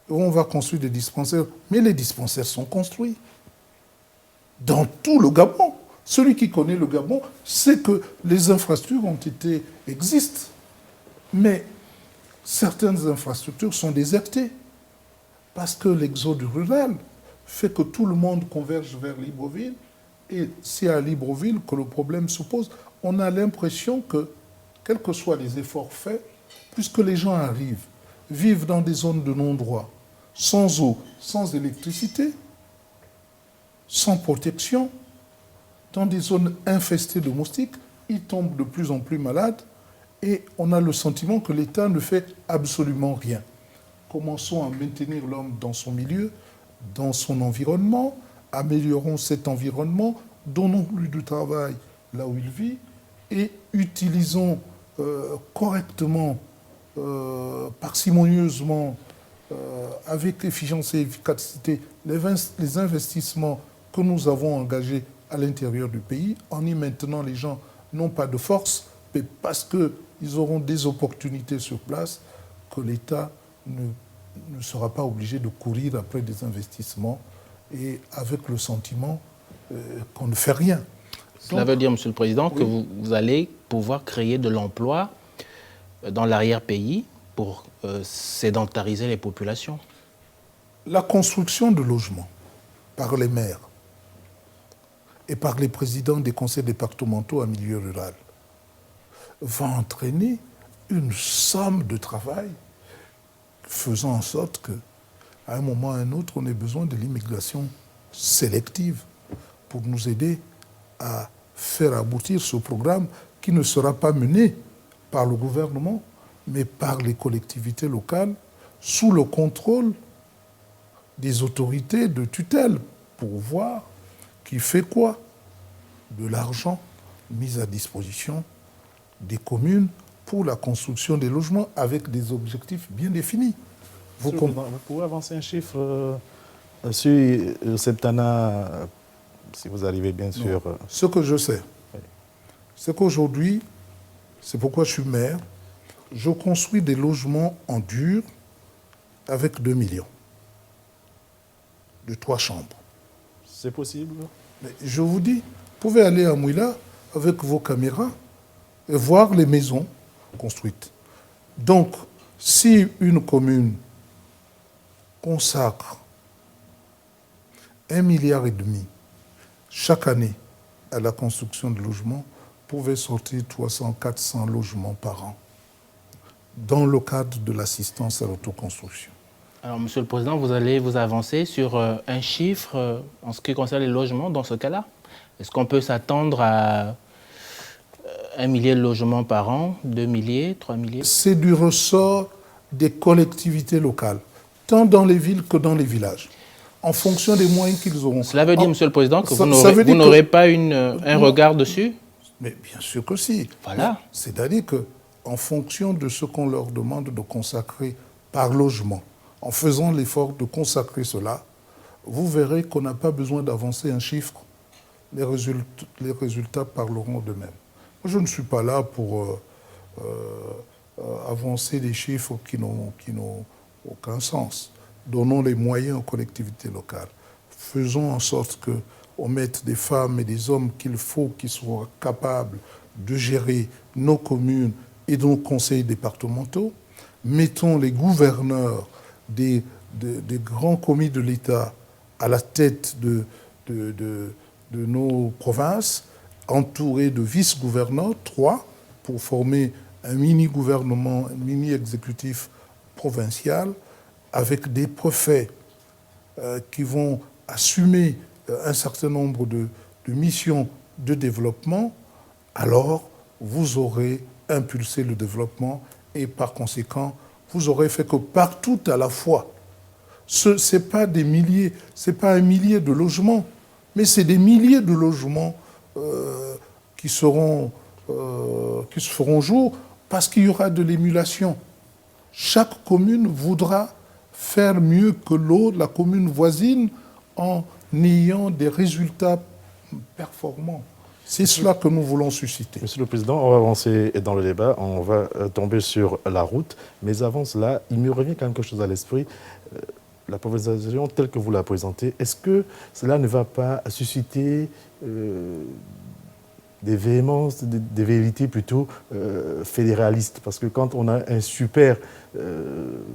on va construire des dispensaires, mais les dispensaires sont construits dans tout le Gabon. Celui qui connaît le Gabon sait que les infrastructures existent, mais certaines infrastructures sont désertées parce que l'exode rural fait que tout le monde converge vers Libreville, et c'est à Libreville que le problème se pose. On a l'impression que, quels que soient les efforts faits, puisque les gens arrivent, vivent dans des zones de non-droit, sans eau, sans électricité, sans protection, dans des zones infestées de moustiques, ils tombent de plus en plus malades et on a le sentiment que l'État ne fait absolument rien. Commençons à maintenir l'homme dans son milieu, dans son environnement, améliorons cet environnement, donnons-lui du travail là où il vit et utilisons correctement, parcimonieusement, avec efficience et efficacité, les investissements que nous avons engagés à l'intérieur du pays, en y maintenant les gens, non pas de force, mais parce qu'ils auront des opportunités sur place, que l'État ne sera pas obligé de courir après des investissements et avec le sentiment qu'on ne fait rien. Cela veut dire, Monsieur le Président, que vous allez pouvoir créer de l'emploi dans l'arrière-pays pour sédentariser les populations. La construction de logements par les maires et par les présidents des conseils départementaux en milieu rural va entraîner une somme de travail faisant en sorte qu'à un moment ou à un autre, on ait besoin de l'immigration sélective pour nous aider à faire aboutir ce programme qui ne sera pas mené par le gouvernement, mais par les collectivités locales sous le contrôle des autorités de tutelle pour voir qui fait quoi de l'argent mis à disposition des communes pour la construction des logements avec des objectifs bien définis. Vous pouvez avancer un chiffre sur le septennat, si vous arrivez bien sûr. Ce que je sais, c'est qu'aujourd'hui, c'est pourquoi je suis maire, je construis des logements en dur avec 2 millions de 3 chambres. C'est possible? Mais je vous dis, vous pouvez aller à Mouila avec vos caméras et voir les maisons construites. Donc, si une commune consacre 1,5 milliard chaque année à la construction de logements, pouvait sortir 300, 400 logements par an dans le cadre de l'assistance à l'autoconstruction. Alors, Monsieur le Président, vous allez vous avancer sur un chiffre en ce qui concerne les logements dans ce cas-là. Est-ce qu'on peut s'attendre à 1 millier de logements par an, 2 milliers, 3 milliers? C'est du ressort des collectivités locales, tant dans les villes que dans les villages, en fonction des moyens qu'ils auront. Cela veut dire, Monsieur le Président, que vous n'aurez pas un regard dessus? Mais bien sûr que si. Voilà. C'est-à-dire qu'en fonction de ce qu'on leur demande de consacrer par logement, en faisant l'effort de consacrer cela, vous verrez qu'on n'a pas besoin d'avancer un chiffre. Les résultats parleront d'eux-mêmes. Je ne suis pas là pour avancer des chiffres qui n'ont aucun sens. Donnons les moyens aux collectivités locales. Faisons en sorte qu'on mette des femmes et des hommes qu'il faut, qui soient capables de gérer nos communes et nos conseils départementaux. Mettons les gouverneurs des grands commis de l'État à la tête de de nos provinces, entourés de vice-gouverneurs, 3, pour former un mini-gouvernement, un mini-exécutif provincial, avec des préfets qui vont assumer un certain nombre de missions de développement, alors vous aurez impulsé le développement et par conséquent, vous aurez fait que partout à la fois, ce n'est pas des milliers, c'est pas un millier de logements, mais c'est des milliers de logements qui se feront jour parce qu'il y aura de l'émulation. Chaque commune voudra faire mieux que l'autre, la commune voisine, en ayant des résultats performants. C'est cela que nous voulons susciter. Monsieur le Président, on va avancer dans le débat, on va tomber sur la route. Mais avant cela, il me revient quelque chose à l'esprit. La provincialisation telle que vous la présentez, est-ce que cela ne va pas susciter des véhémences, des vérités plutôt fédéralistes? Parce que quand on a un super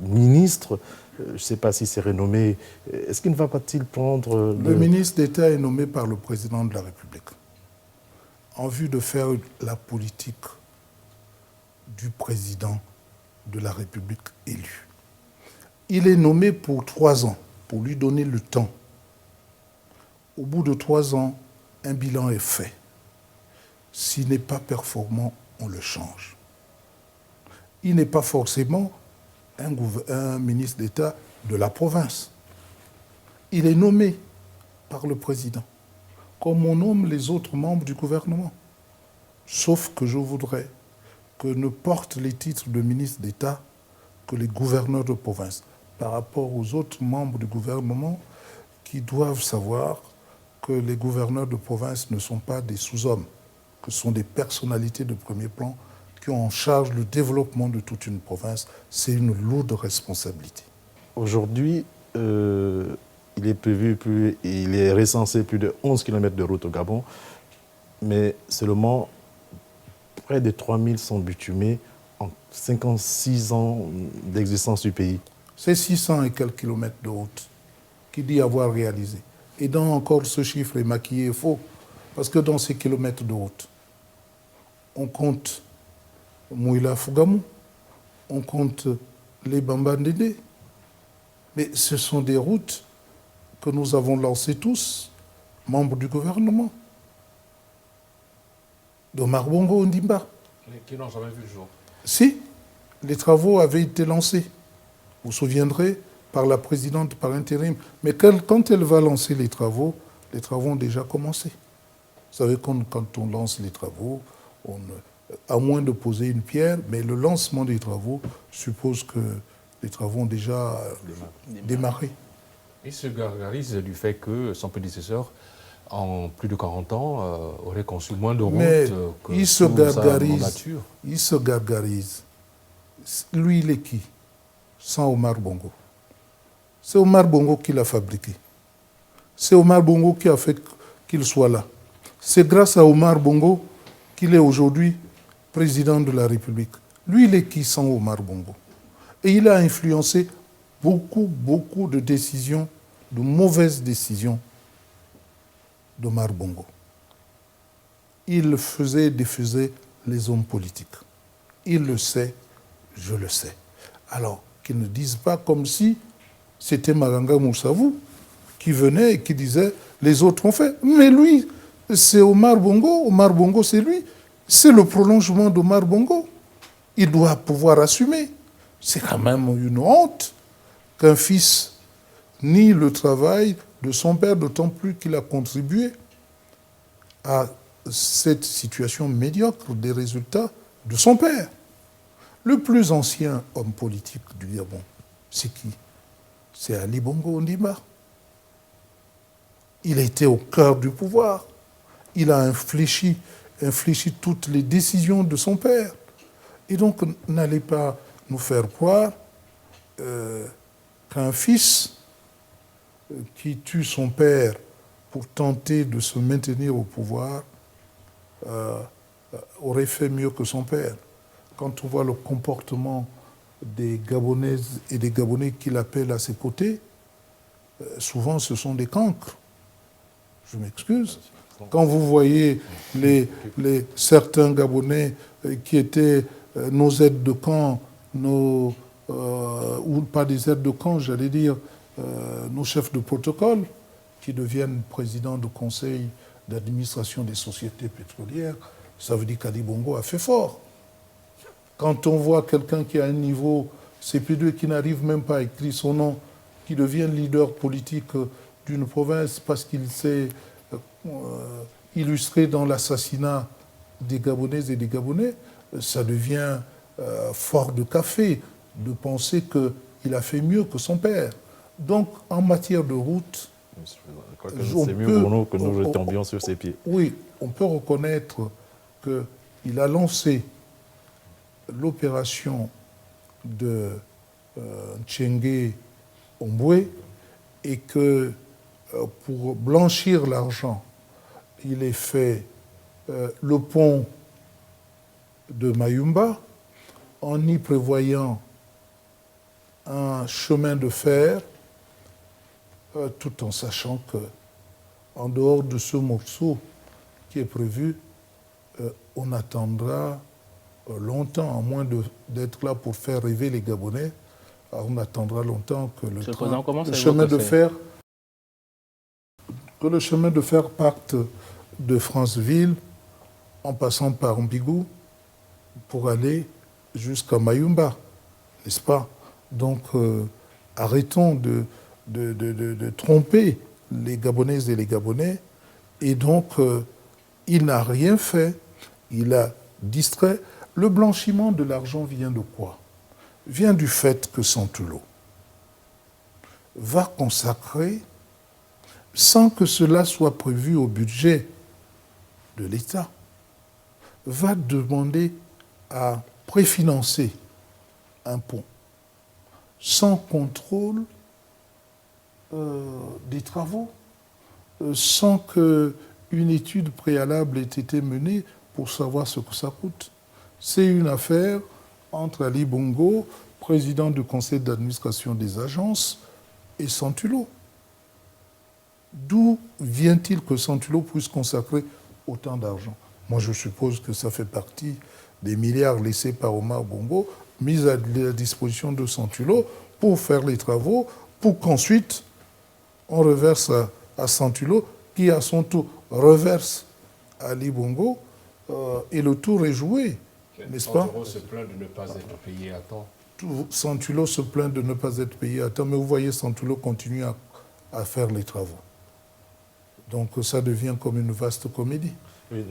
ministre, je ne sais pas si c'est renommé, est-ce qu'il ne va pas-il prendre... Le ministre d'État est nommé par le président de la République en vue de faire la politique du président de la République élu. Il est nommé pour 3 ans, pour lui donner le temps. Au bout de 3 ans, un bilan est fait. S'il n'est pas performant, on le change. Il n'est pas forcément un ministre d'État de la province. Il est nommé par le président, comme on nomme les autres membres du gouvernement. Sauf que je voudrais que ne portent les titres de ministre d'État que les gouverneurs de province, par rapport aux autres membres du gouvernement qui doivent savoir que les gouverneurs de province ne sont pas des sous-hommes, que ce sont des personnalités de premier plan qui ont en charge le développement de toute une province. C'est une lourde responsabilité. Aujourd'hui, il est prévu, il est recensé plus de 11 km de route au Gabon, mais seulement près de 3000 sont bitumés en 56 ans d'existence du pays. C'est 600 et quelques kilomètres de route qui dit avoir réalisé. Et donc encore ce chiffre est maquillé et faux, parce que dans ces kilomètres de route, on compte Mouila Fougamou, on compte les Bambandédé. Mais ce sont des routes que nous avons lancées tous, membres du gouvernement, d'Omar Bongo Ondimba. Mais qui n'ont jamais vu le jour. Si, les travaux avaient été lancés. Vous vous souviendrez, par la présidente par intérim. Mais quand elle va lancer les travaux ont déjà commencé. Vous savez, quand on lance les travaux, à moins de poser une pierre, mais le lancement des travaux suppose que les travaux ont déjà démarré. Il se gargarise du fait que son prédécesseur, en plus de 40 ans, aurait conçu moins de routes que il se mandature. Il se gargarise. Lui, il est qui? Sans Omar Bongo. C'est Omar Bongo qui l'a fabriqué. C'est Omar Bongo qui a fait qu'il soit là. C'est grâce à Omar Bongo qu'il est aujourd'hui président de la République. Lui, il est qui sans Omar Bongo? Et il a influencé beaucoup de décisions, de mauvaises décisions d'Omar Bongo. Il faisait et défaisait les hommes politiques. Il le sait, je le sais. Alors, qu'ils ne disent pas comme si c'était Maganga Moussavou qui venait et qui disait « les autres ont fait ». Mais lui, c'est Omar Bongo. Omar Bongo, c'est lui. C'est le prolongement d'Omar Bongo. Il doit pouvoir assumer. C'est quand même une honte qu'un fils nie le travail de son père, d'autant plus qu'il a contribué à cette situation médiocre des résultats de son père. Le plus ancien homme politique du Gabon, c'est qui? C'est Ali Bongo Ondimba. Il était au cœur du pouvoir. Il a infléchi toutes les décisions de son père. Et donc, n'allez pas nous faire croire qu'un fils qui tue son père pour tenter de se maintenir au pouvoir aurait fait mieux que son père. Quand on voit le comportement des Gabonaises et des Gabonais qu'il appelle à ses côtés, souvent ce sont des cancres. Je m'excuse. Quand vous voyez certains Gabonais qui étaient nos aides de camp, ou pas des aides de camp, j'allais dire, nos chefs de protocole, qui deviennent présidents du conseil d'administration des sociétés pétrolières, ça veut dire qu'Ali Bongo a fait fort. Quand on voit quelqu'un qui a un niveau CP2 et qui n'arrive même pas à écrire son nom, qui devient leader politique d'une province parce qu'il s'est illustré dans l'assassinat des Gabonaises et des Gabonais, ça devient fort de café de penser qu'il a fait mieux que son père. Donc, en matière de route, c'est mieux pour nous que nous retombions sur ses pieds. Oui, on peut reconnaître qu'il a lancé l'opération de Tchengué-Omboué et que pour blanchir l'argent, il ait fait le pont de Mayumba en y prévoyant un chemin de fer tout en sachant que en dehors de ce morceau qui est prévu, on attendra longtemps, à moins d'être là pour faire rêver les Gabonais, on attendra longtemps que le chemin de fer parte de Franceville en passant par Mbigou pour aller jusqu'à Mayumba, n'est-ce pas? Donc arrêtons de tromper les Gabonaises et les Gabonais. Et donc, il n'a rien fait. Il a distrait. Le blanchiment de l'argent vient de quoi? Vient du fait que Santoulo va consacrer, sans que cela soit prévu au budget de l'État, va demander à préfinancer un pont sans contrôle des travaux, sans qu'une étude préalable ait été menée pour savoir ce que ça coûte. C'est une affaire entre Ali Bongo, président du conseil d'administration des agences, et Santoulo. D'où vient-il que Santoulo puisse consacrer autant d'argent? Moi, je suppose que ça fait partie des milliards laissés par Omar Bongo, mis à la disposition de Santoulo pour faire les travaux, pour qu'ensuite on reverse à Santoulo, qui à son tour reverse à Ali Bongo, et le tour est joué, n'est-ce pas? Santoulo se plaint de ne pas être payé à temps. Santoulo se plaint de ne pas être payé à temps, mais vous voyez, Santoulo continue à faire les travaux. Donc ça devient comme une vaste comédie. Oui,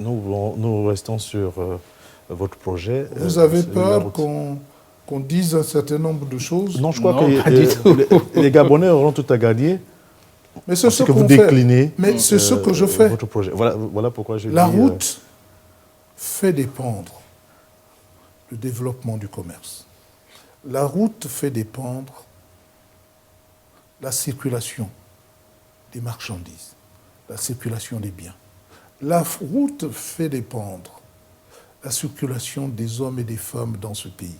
nous restons sur votre projet. Vous avez peur qu'on dise un certain nombre de choses? Non, je crois que les Gabonais auront tout à gagner. Mais c'est ce que vous qu'on déclinez. Fait. Mais c'est ce que je fais. Votre projet. Voilà pourquoi je dis... La route fait dépendre le développement du commerce. La route fait dépendre la circulation des marchandises, la circulation des biens. La route fait dépendre la circulation des hommes et des femmes dans ce pays.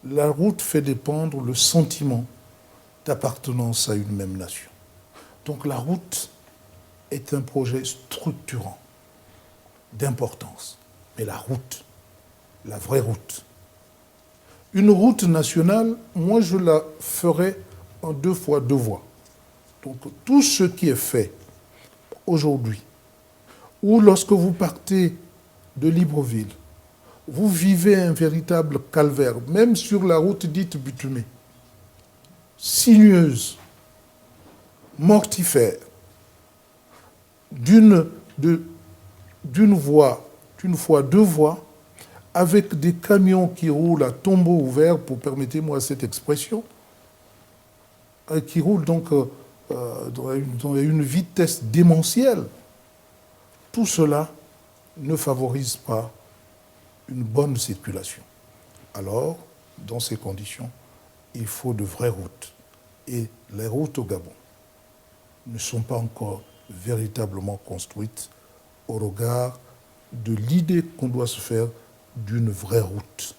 La route fait dépendre le sentiment d'appartenance à une même nation. Donc la route est un projet structurant, d'importance. Mais la route, la vraie route, une route nationale, moi je la ferai en 2 fois 2 voies. Donc tout ce qui est fait aujourd'hui, ou lorsque vous partez de Libreville, vous vivez un véritable calvaire, même sur la route dite bitumée, sinueuse, mortifère, d'une voie, 2 voies, avec des camions qui roulent à tombeau ouvert, pour permettez-moi cette expression, qui roulent donc dans une vitesse démentielle. Tout cela ne favorise pas une bonne circulation. Alors, dans ces conditions, il faut de vraies routes. Et les routes au Gabon ne sont pas encore véritablement construites au regard de l'idée qu'on doit se faire d'une vraie route.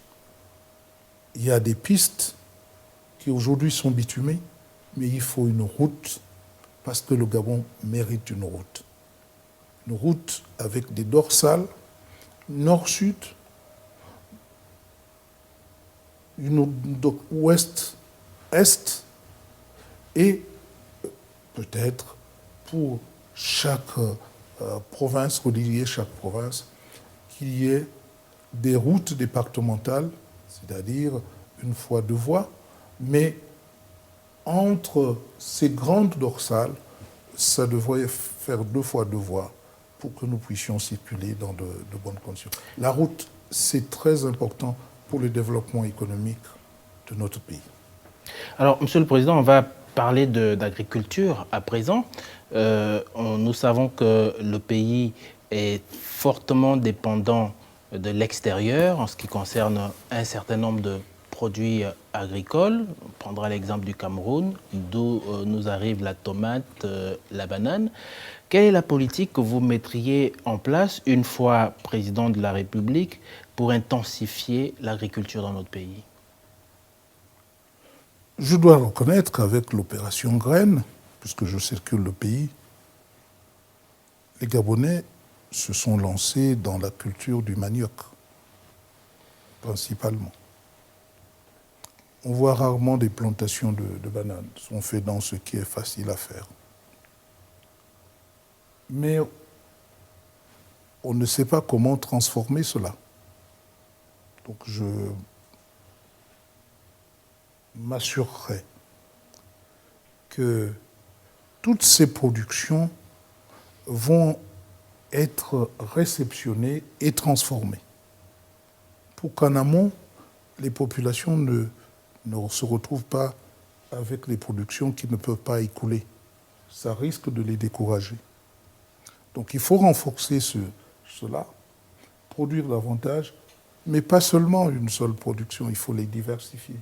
Il y a des pistes qui aujourd'hui sont bitumées, mais il faut une route parce que le Gabon mérite une route. une route avec des dorsales nord-sud, une ouest-est, et peut-être pour chaque province, relier chaque province, qu'il y ait des routes départementales, c'est-à-dire une fois deux voies, mais entre ces grandes dorsales, ça devrait faire deux fois deux voies pour que nous puissions circuler dans de bonnes conditions. La route, c'est très important pour le développement économique de notre pays. Alors, Monsieur le Président, on va parler d'agriculture à présent. Nous savons que le pays est fortement dépendant de l'extérieur en ce qui concerne un certain nombre de produits agricoles. On prendra l'exemple du Cameroun, d'où nous arrive la tomate, la banane. Quelle est la politique que vous mettriez en place une fois président de la République pour intensifier l'agriculture dans notre pays? Je dois reconnaître qu'avec l'opération Graines, puisque je circule le pays, les Gabonais se sont lancés dans la culture du manioc, principalement. On voit rarement des plantations de bananes. On fait dans ce qui est facile à faire. Mais on ne sait pas comment transformer cela. Donc je m'assurerai que toutes ces productions vont être réceptionnées et transformées pour qu'en amont, les populations ne se retrouvent pas avec les productions qui ne peuvent pas écouler. Ça risque de les décourager. Donc il faut renforcer cela, produire davantage, mais pas seulement une seule production, il faut les diversifier.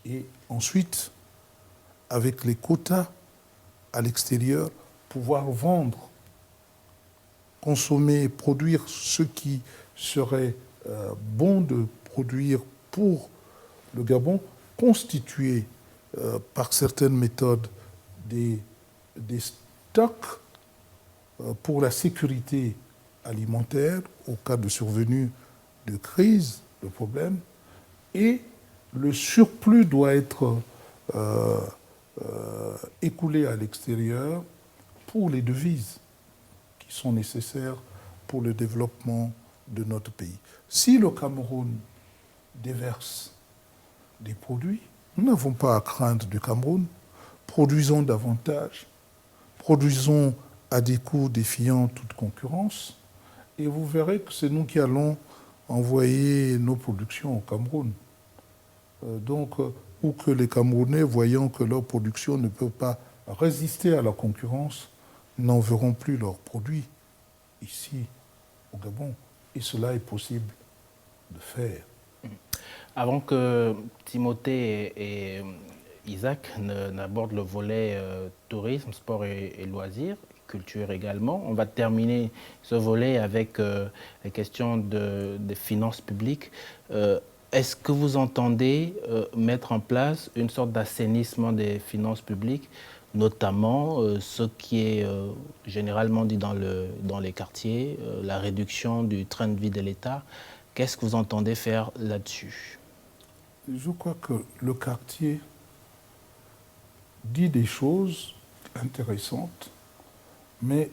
Et ensuite, avec les quotas à l'extérieur, pouvoir vendre, consommer, produire ce qui serait bon de produire pour le Gabon, constituer par certaines méthodes des stocks pour la sécurité alimentaire au cas de survenue de crise, de problème, et le surplus doit être écoulé à l'extérieur pour les devises qui sont nécessaires pour le développement de notre pays. Si le Cameroun déverse des produits, nous n'avons pas à craindre du Cameroun. Produisons davantage, produisons à des coûts défiant toute concurrence, et vous verrez que c'est nous qui allons envoyer nos productions au Cameroun. Ou que les Camerounais, voyant que leur production ne peut pas résister à la concurrence, n'enverront plus leurs produits ici, au Gabon. Et cela est possible de faire. Avant que Timothée et Isaac n'abordent le volet tourisme, sport et loisirs, culture également, on va terminer ce volet avec les questions des finances publiques. Est-ce que vous entendez mettre en place une sorte d'assainissement des finances publiques, notamment ce qui est généralement dit dans les quartiers, la réduction du train de vie de l'État? Qu'est-ce que vous entendez faire là-dessus? Je crois que le quartier dit des choses intéressantes, mais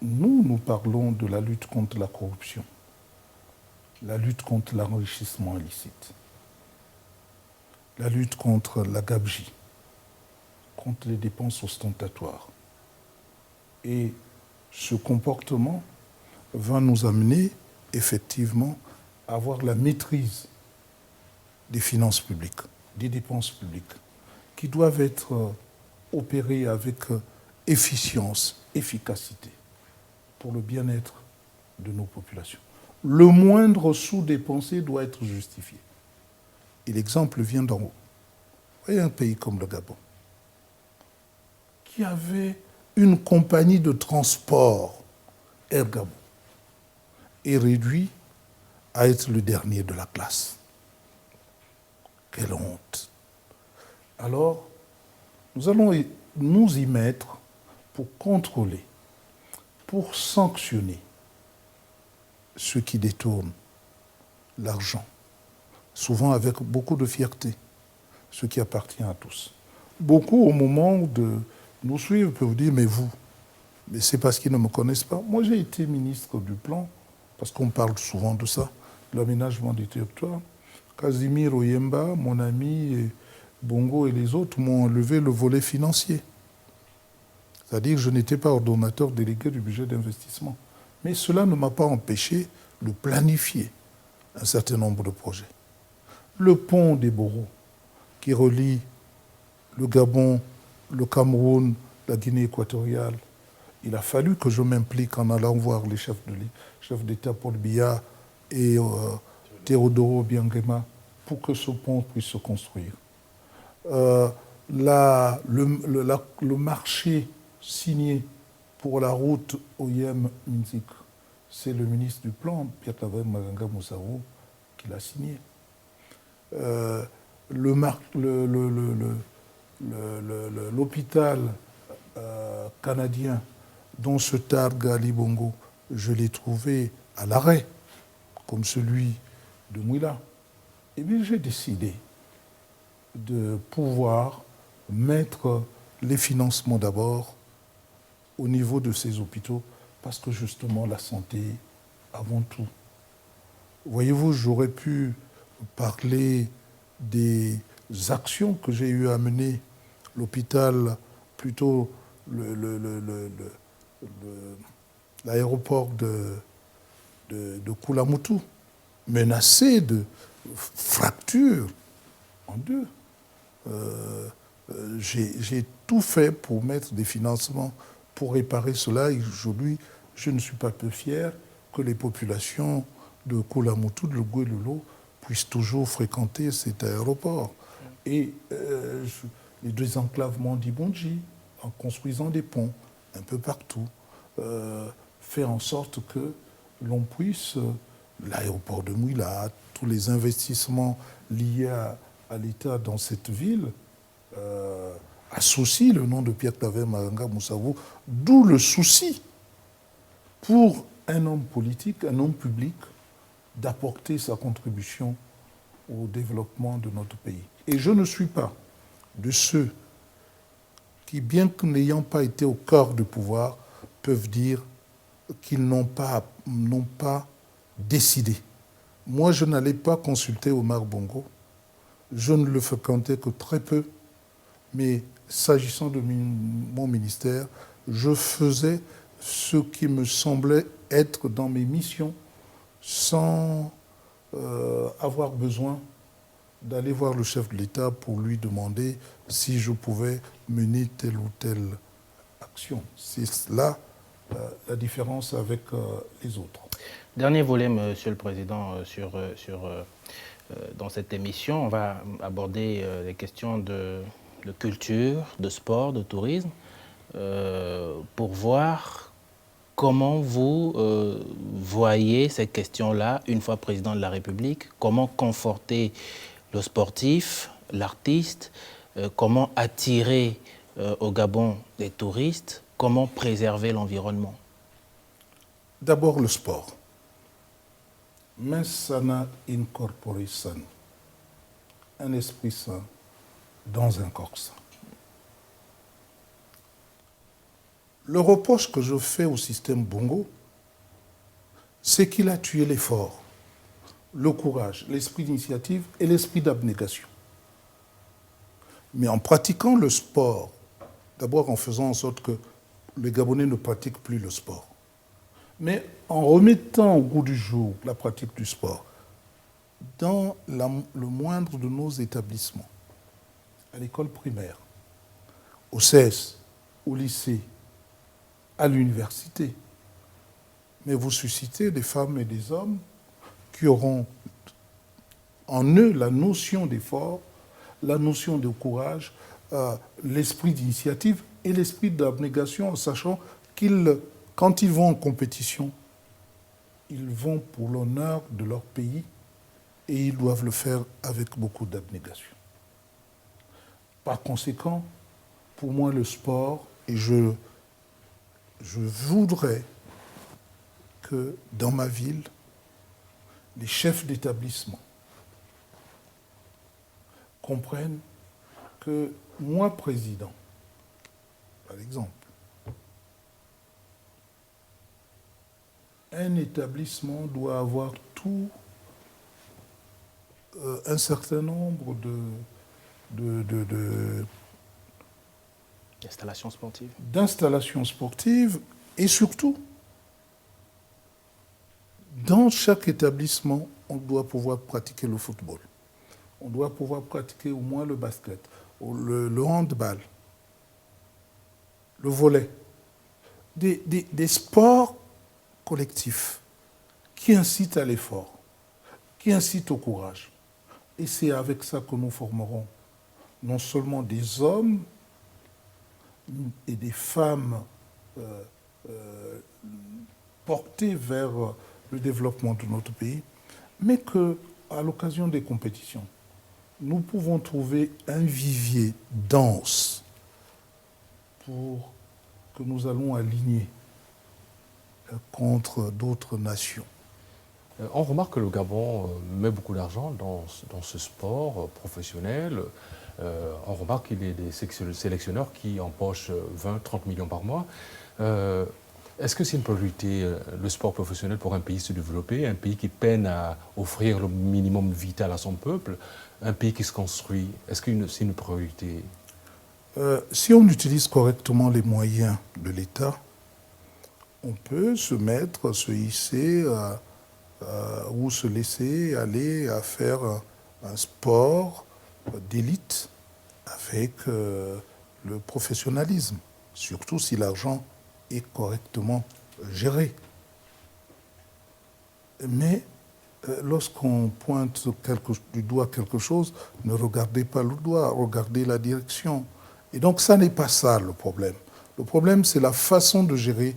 nous parlons de la lutte contre la corruption, la lutte contre l'enrichissement illicite, la lutte contre la gabegie, contre les dépenses ostentatoires. Et ce comportement va nous amener effectivement à avoir la maîtrise des finances publiques, des dépenses publiques, qui doivent être opérées avec efficience, efficacité, pour le bien-être de nos populations. Le moindre sous dépensé doit être justifié. Et l'exemple vient d'en haut. Vous voyez un pays comme le Gabon, qui avait une compagnie de transport, Air Gabon, est réduit à être le dernier de la classe. Quelle honte! Alors, nous allons nous y mettre pour contrôler pour sanctionner ceux qui détournent l'argent, souvent avec beaucoup de fierté, ce qui appartient à tous. Beaucoup, au moment de nous suivre, peuvent dire, mais vous, mais c'est parce qu'ils ne me connaissent pas. Moi, j'ai été ministre du Plan, parce qu'on parle souvent de ça, de l'aménagement du territoire. Casimir Oyemba, mon ami, et Bongo et les autres m'ont enlevé le volet financier. C'est-à-dire que je n'étais pas ordonnateur délégué du budget d'investissement. Mais cela ne m'a pas empêché de planifier un certain nombre de projets. Le pont des Boros, qui relie le Gabon, le Cameroun, la Guinée équatoriale, il a fallu que je m'implique en allant voir les chefs d'État Paul Biya et Théodoro Obiangema pour que ce pont puisse se construire. Le marché signé pour la route Oyem-Minzik, c'est le ministre du Plan, Pierre-Claver Maganga Moussarou, qui l'a signé. L'hôpital canadien dont se targue Ali Bongo, je l'ai trouvé à l'arrêt, comme celui de Mouila. Eh bien, j'ai décidé de pouvoir mettre les financements d'abord au niveau de ces hôpitaux, parce que justement, la santé, avant tout. Voyez-vous, j'aurais pu parler des actions que j'ai eu à mener, l'hôpital, plutôt l'aéroport de Kulamutu, menacé de fractures en deux. J'ai tout fait pour mettre des financements pour réparer cela. Et aujourd'hui, je ne suis pas peu fier que les populations de Kulamutu, de Guélolo, puissent toujours fréquenter cet aéroport. Et les désenclavements d'Ibonji, en construisant des ponts un peu partout, faire en sorte que l'on puisse, l'aéroport de Mouila, tous les investissements liés à l'État dans cette ville, associent le nom de Pierre-Claver Maganga Moussarou, d'où le souci pour un homme politique, un homme public, d'apporter sa contribution au développement de notre pays. Et je ne suis pas de ceux qui, bien que n'ayant pas été au cœur du pouvoir, peuvent dire qu'ils n'ont pas décidé. Moi, je n'allais pas consulter Omar Bongo. Je ne le fréquentais que très peu. Mais s'agissant de mon ministère, je faisais ce qui me semblait être dans mes missions sans avoir besoin d'aller voir le chef de l'État pour lui demander si je pouvais mener telle ou telle action. C'est là la différence avec les autres. Dernier volet, Monsieur le Président, dans cette émission, on va aborder les questions de culture, de sport, de tourisme, pour voir comment vous voyez ces questions-là, une fois président de la République, comment conforter le sportif, l'artiste, comment attirer au Gabon des touristes, comment préserver l'environnement? D'abord le sport. Mens sana in corpore sano. Un esprit sain dans un corps sain. Le reproche que je fais au système Bongo, c'est qu'il a tué l'effort, le courage, l'esprit d'initiative et l'esprit d'abnégation. Mais en pratiquant le sport, d'abord en faisant en sorte que les Gabonais ne pratiquent plus le sport, mais en remettant au goût du jour la pratique du sport dans le moindre de nos établissements, à l'école primaire, au CES, au lycée, à l'université, mais vous suscitez des femmes et des hommes qui auront en eux la notion d'effort, la notion de courage, l'esprit d'initiative et l'esprit d'abnégation, en sachant qu'ils, quand ils vont en compétition, ils vont pour l'honneur de leur pays et ils doivent le faire avec beaucoup d'abnégation. Par conséquent, pour moi, le sport, et je voudrais que dans ma ville, les chefs d'établissement comprennent que moi, président, par exemple, un établissement doit avoir un certain nombre d'installations sportives et surtout, dans chaque établissement, on doit pouvoir pratiquer le football. On doit pouvoir pratiquer au moins le basket, le handball, le volley. Des sports collectifs qui incitent à l'effort, qui incitent au courage. Et c'est avec ça que nous formerons non seulement des hommes et des femmes portés vers le développement de notre pays, mais qu'à l'occasion des compétitions, nous pouvons trouver un vivier dense pour que nous allons aligner contre d'autres nations. On remarque que le Gabon met beaucoup d'argent dans ce sport professionnel. On remarque qu'il y a des sélectionneurs qui empochent 20-30 millions par mois. Est-ce que c'est une priorité, le sport professionnel, pour un pays se développer, un pays qui peine à offrir le minimum vital à son peuple, un pays qui se construit? Est-ce que c'est une priorité? Si on utilise correctement les moyens de l'État, on peut se hisser ou se laisser aller à faire un sport d'élite avec le professionnalisme, surtout si l'argent est correctement géré. Mais lorsqu'on pointe du doigt quelque chose, ne regardez pas le doigt, regardez la direction. Et donc ça n'est pas ça le problème. Le problème, c'est la façon de gérer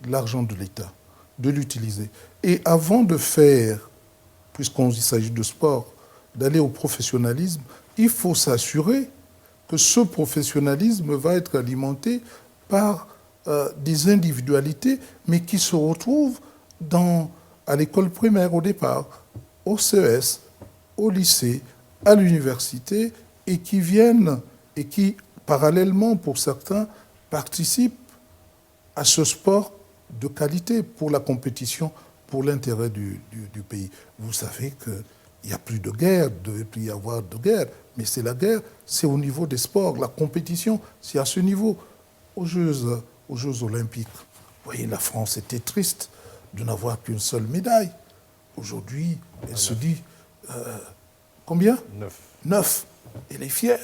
l'argent de l'État, de l'utiliser. Et avant de faire, puisqu'il s'agit de sport, d'aller au professionnalisme, il faut s'assurer que ce professionnalisme va être alimenté par des individualités, mais qui se retrouvent à l'école primaire au départ, au CES, au lycée, à l'université, et qui viennent, et qui, parallèlement pour certains, participent à ce sport de qualité pour la compétition, pour l'intérêt du pays. Vous savez qu'il n'y a plus de guerre, il ne devait plus y avoir de guerre, mais c'est la guerre, c'est au niveau des sports, la compétition, c'est à ce niveau. Aux Jeux Olympiques, vous voyez, la France était triste de n'avoir qu'une seule médaille. Aujourd'hui, elle se dit, combien? 9. Elle est fière.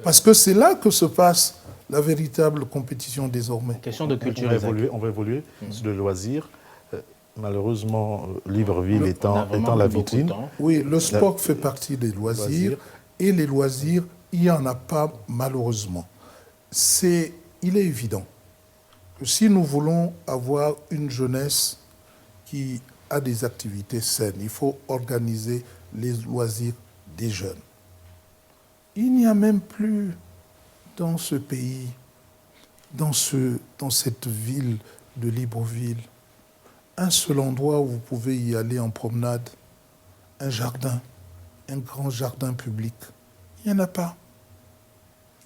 Parce que c'est là que se passe la véritable compétition désormais. Question de culture. On va évoluer sur le loisir. Malheureusement, Libreville étant la vitrine. Oui, le sport fait partie des loisirs. Et les loisirs, il n'y en a pas malheureusement. Il est évident que si nous voulons avoir une jeunesse qui a des activités saines, il faut organiser les loisirs des jeunes. Il n'y a même plus dans ce pays, dans cette ville de Libreville, un seul endroit où vous pouvez y aller en promenade, un jardin, un grand jardin public. Il n'y en a pas.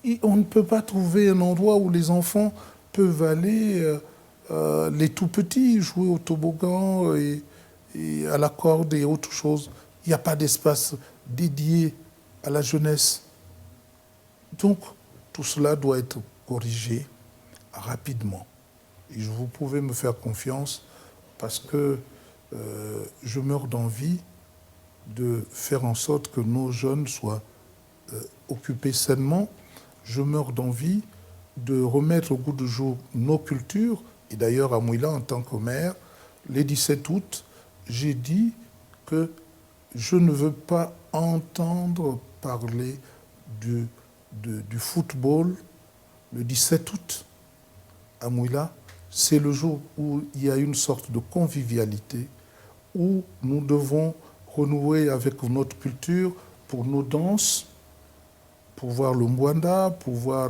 Et on ne peut pas trouver un endroit où les enfants peuvent aller, les tout petits, jouer au toboggan et à la corde et autre chose. Il n'y a pas d'espace dédié à la jeunesse. Donc, tout cela doit être corrigé rapidement. Et vous pouvez me faire confiance parce que je meurs d'envie de faire en sorte que nos jeunes soient occupés sainement. Je meurs d'envie de remettre au goût du jour nos cultures. Et d'ailleurs, à Mouila, en tant que maire, les 17 août, j'ai dit que je ne veux pas entendre parler du football le 17 août à Mouila. C'est le jour où il y a une sorte de convivialité, où nous devons renouer avec notre culture pour nos danses, pour voir le Mwanda, pour voir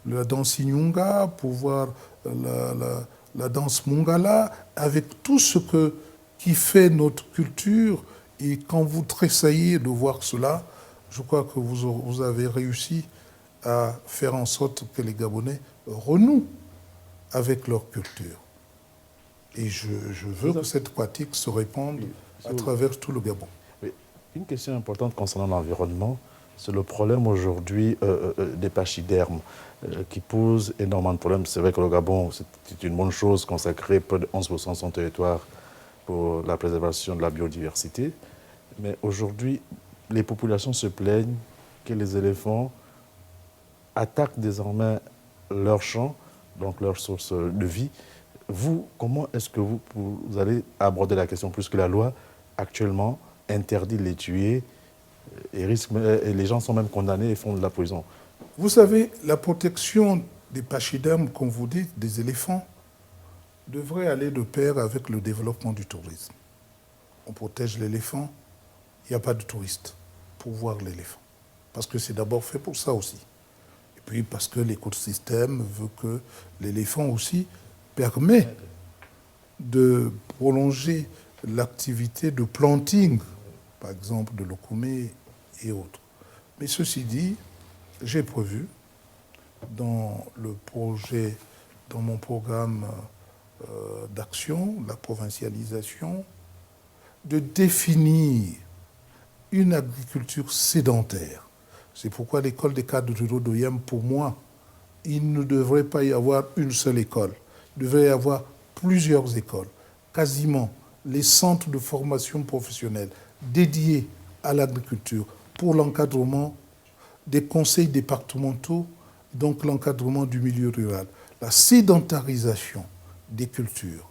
la danse Inyunga, pour voir la danse mongala, avec tout ce qui fait notre culture. Et quand vous tressaillez de voir cela, je crois que vous avez réussi à faire en sorte que les Gabonais renouent avec leur culture. Et je veux que cette pratique se répande à travers tout le Gabon. Oui. Une question importante concernant l'environnement, c'est le problème aujourd'hui des pachydermes qui pose énormément de problèmes. C'est vrai que le Gabon, c'est une bonne chose, consacrer près de 11% de son territoire pour la préservation de la biodiversité. Mais aujourd'hui, les populations se plaignent que les éléphants attaquent désormais leurs champs, donc leur source de vie. Vous, comment est-ce que vous allez aborder la question, puisque la loi actuellement interdit de les tuer et les gens sont même condamnés et font de la prison? Vous savez, la protection des pachydermes, comme vous dites, des éléphants, devrait aller de pair avec le développement du tourisme. On protège l'éléphant, il n'y a pas de touristes pour voir l'éléphant. Parce que c'est d'abord fait pour ça aussi. Et puis parce que l'écosystème veut que l'éléphant aussi permet de prolonger l'activité de planting, par exemple de l'Okoumé et autres. Mais ceci dit, j'ai prévu dans mon programme d'action, la provincialisation, de définir une agriculture sédentaire. C'est pourquoi l'école des cadres ruraux d'Oyem, pour moi, il ne devrait pas y avoir une seule école. Il devrait y avoir plusieurs écoles. Quasiment les centres de formation professionnelle dédiés à l'agriculture pour l'encadrement des conseils départementaux, donc l'encadrement du milieu rural. La sédentarisation des cultures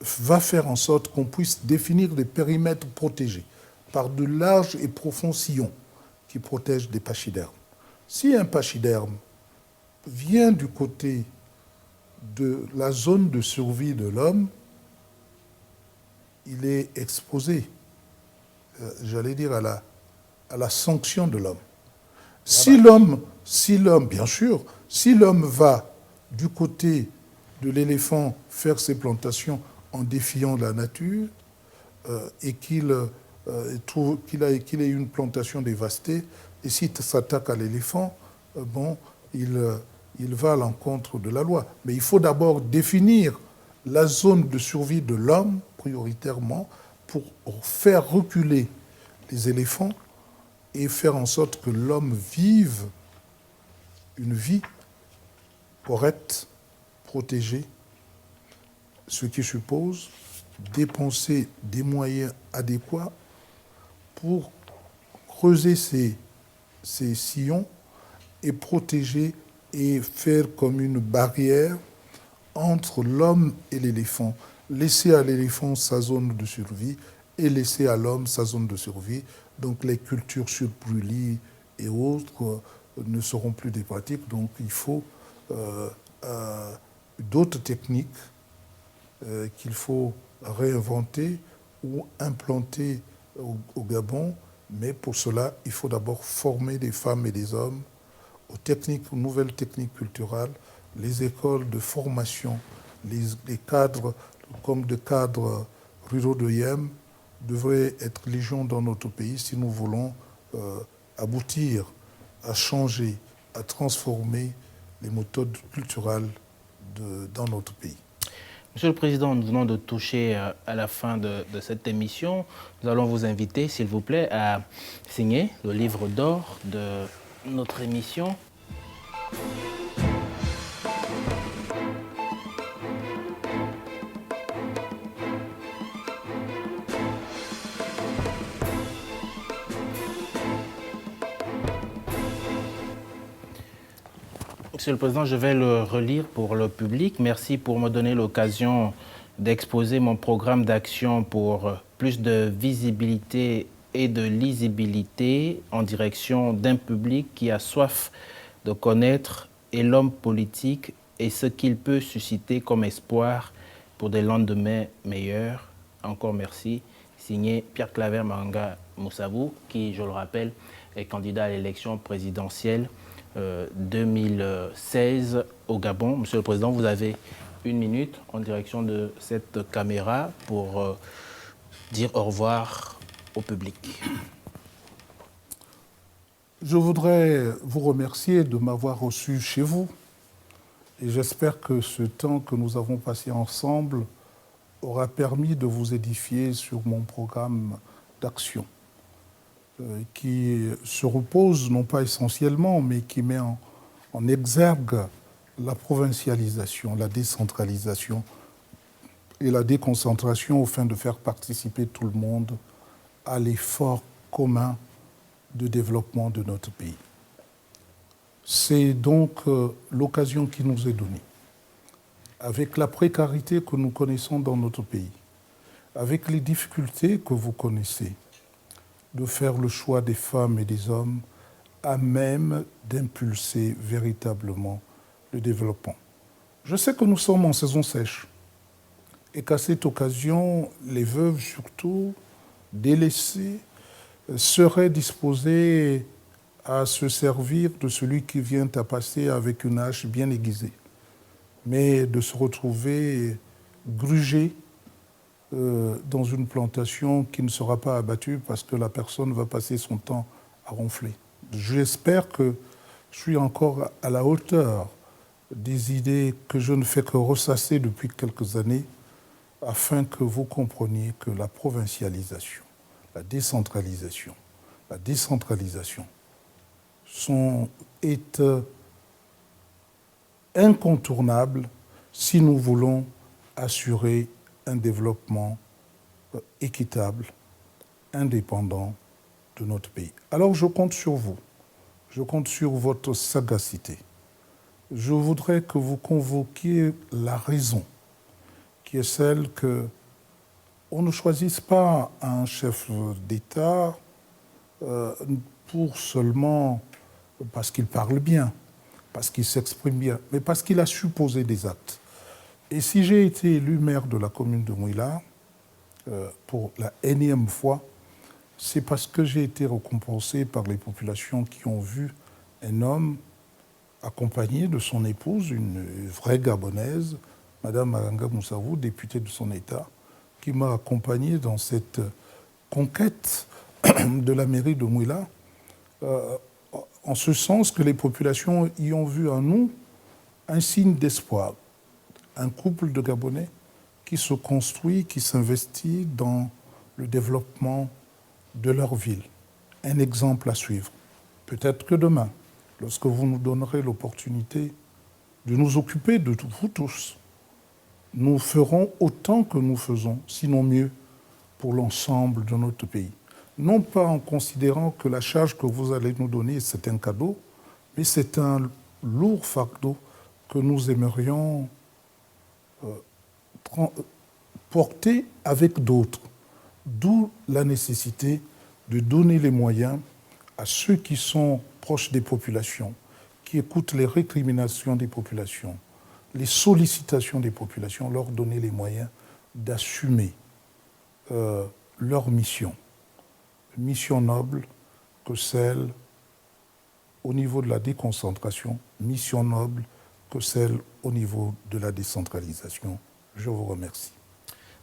va faire en sorte qu'on puisse définir des périmètres protégés par de larges et profonds sillons qui protègent des pachydermes. Si un pachyderme vient du côté de la zone de survie de l'homme, il est exposé, j'allais dire, à la sanction de l'homme. Si l'homme, bien sûr, si l'homme va du côté de l'éléphant faire ses plantations en défiant la nature et qu'il ait une plantation dévastée, et s'il s'attaque à l'éléphant, il va à l'encontre de la loi. Mais il faut d'abord définir la zone de survie de l'homme, prioritairement, pour faire reculer les éléphants et faire en sorte que l'homme vive une vie correcte, protégée, ce qui suppose dépenser des moyens adéquats pour creuser ces sillons et protéger et faire comme une barrière entre l'homme et l'éléphant. Laisser à l'éléphant sa zone de survie et laisser à l'homme sa zone de survie. Donc les cultures sur brûlis et autres ne seront plus des pratiques. Donc il faut d'autres techniques qu'il faut réinventer ou implanter au Gabon. Mais pour cela, il faut d'abord former des femmes et des hommes aux nouvelles techniques culturelles, les écoles de formation, les cadres, comme des cadres ruraux de Yem, devraient être légion dans notre pays si nous voulons aboutir à changer, à transformer les méthodes culturelles dans notre pays. Monsieur le Président, nous venons de toucher à la fin de cette émission. Nous allons vous inviter, s'il vous plaît, à signer le livre d'or de notre émission. Monsieur le Président, je vais le relire pour le public. Merci pour me donner l'occasion d'exposer mon programme d'action pour plus de visibilité et de lisibilité en direction d'un public qui a soif de connaître et l'homme politique et ce qu'il peut susciter comme espoir pour des lendemains meilleurs. Encore merci. Signé Pierre Claver Mahanga Moussabou, qui, je le rappelle, est candidat à l'élection présidentielle 2016 au Gabon. Monsieur le Président, vous avez une minute en direction de cette caméra pour dire au revoir au public. Je voudrais vous remercier de m'avoir reçu chez vous et j'espère que ce temps que nous avons passé ensemble aura permis de vous édifier sur mon programme d'action qui se repose non pas essentiellement mais qui met en exergue la provincialisation, la décentralisation et la déconcentration afin de faire participer tout le monde à l'effort commun de développement de notre pays. C'est donc l'occasion qui nous est donnée, avec la précarité que nous connaissons dans notre pays, avec les difficultés que vous connaissez, de faire le choix des femmes et des hommes à même d'impulser véritablement le développement. Je sais que nous sommes en saison sèche et qu'à cette occasion, les veuves surtout, délaissées, seraient disposées à se servir de celui qui vient à passer avec une hache bien aiguisée, mais de se retrouver grugées dans une plantation qui ne sera pas abattue parce que la personne va passer son temps à ronfler. J'espère que je suis encore à la hauteur des idées que je ne fais que ressasser depuis quelques années afin que vous compreniez que la provincialisation, la décentralisation est incontournable si nous voulons assurer un développement équitable, indépendant de notre pays. Alors je compte sur vous, je compte sur votre sagacité. Je voudrais que vous convoquiez la raison, qui est celle qu'on ne choisisse pas un chef d'État pour seulement parce qu'il parle bien, parce qu'il s'exprime bien, mais parce qu'il a su poser des actes. Et si j'ai été élu maire de la commune de Mouila, pour la énième fois, c'est parce que j'ai été récompensé par les populations qui ont vu un homme accompagné de son épouse, une vraie Gabonaise, Madame Maranga Moussavou, députée de son État, qui m'a accompagné dans cette conquête de la mairie de Mouila, en ce sens que les populations y ont vu en nous un signe d'espoir, un couple de Gabonais qui se construit, qui s'investit dans le développement de leur ville. Un exemple à suivre. Peut-être que demain, lorsque vous nous donnerez l'opportunité de nous occuper de vous tous, nous ferons autant que nous faisons, sinon mieux, pour l'ensemble de notre pays. Non pas en considérant que la charge que vous allez nous donner, c'est un cadeau, mais c'est un lourd fardeau que nous aimerions porter avec d'autres. D'où la nécessité de donner les moyens à ceux qui sont proches des populations, qui écoutent les récriminations des populations, les sollicitations des populations, leur donner les moyens d'assumer leur mission. Mission noble que celle au niveau de la déconcentration, mission noble que celle au niveau de la décentralisation. Je vous remercie.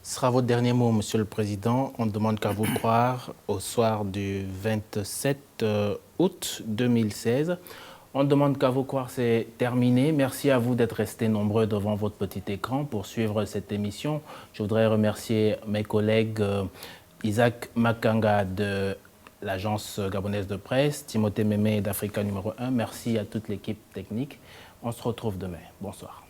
Ce sera votre dernier mot, Monsieur le Président. On ne demande qu'à vous croire au soir du 27 août 2016. On ne demande qu'à vous croire, c'est terminé. Merci à vous d'être restés nombreux devant votre petit écran pour suivre cette émission. Je voudrais remercier mes collègues Isaac Makanga de l'agence gabonaise de presse, Timothée Mémé d'Africa numéro 1. Merci à toute l'équipe technique. On se retrouve demain. Bonsoir.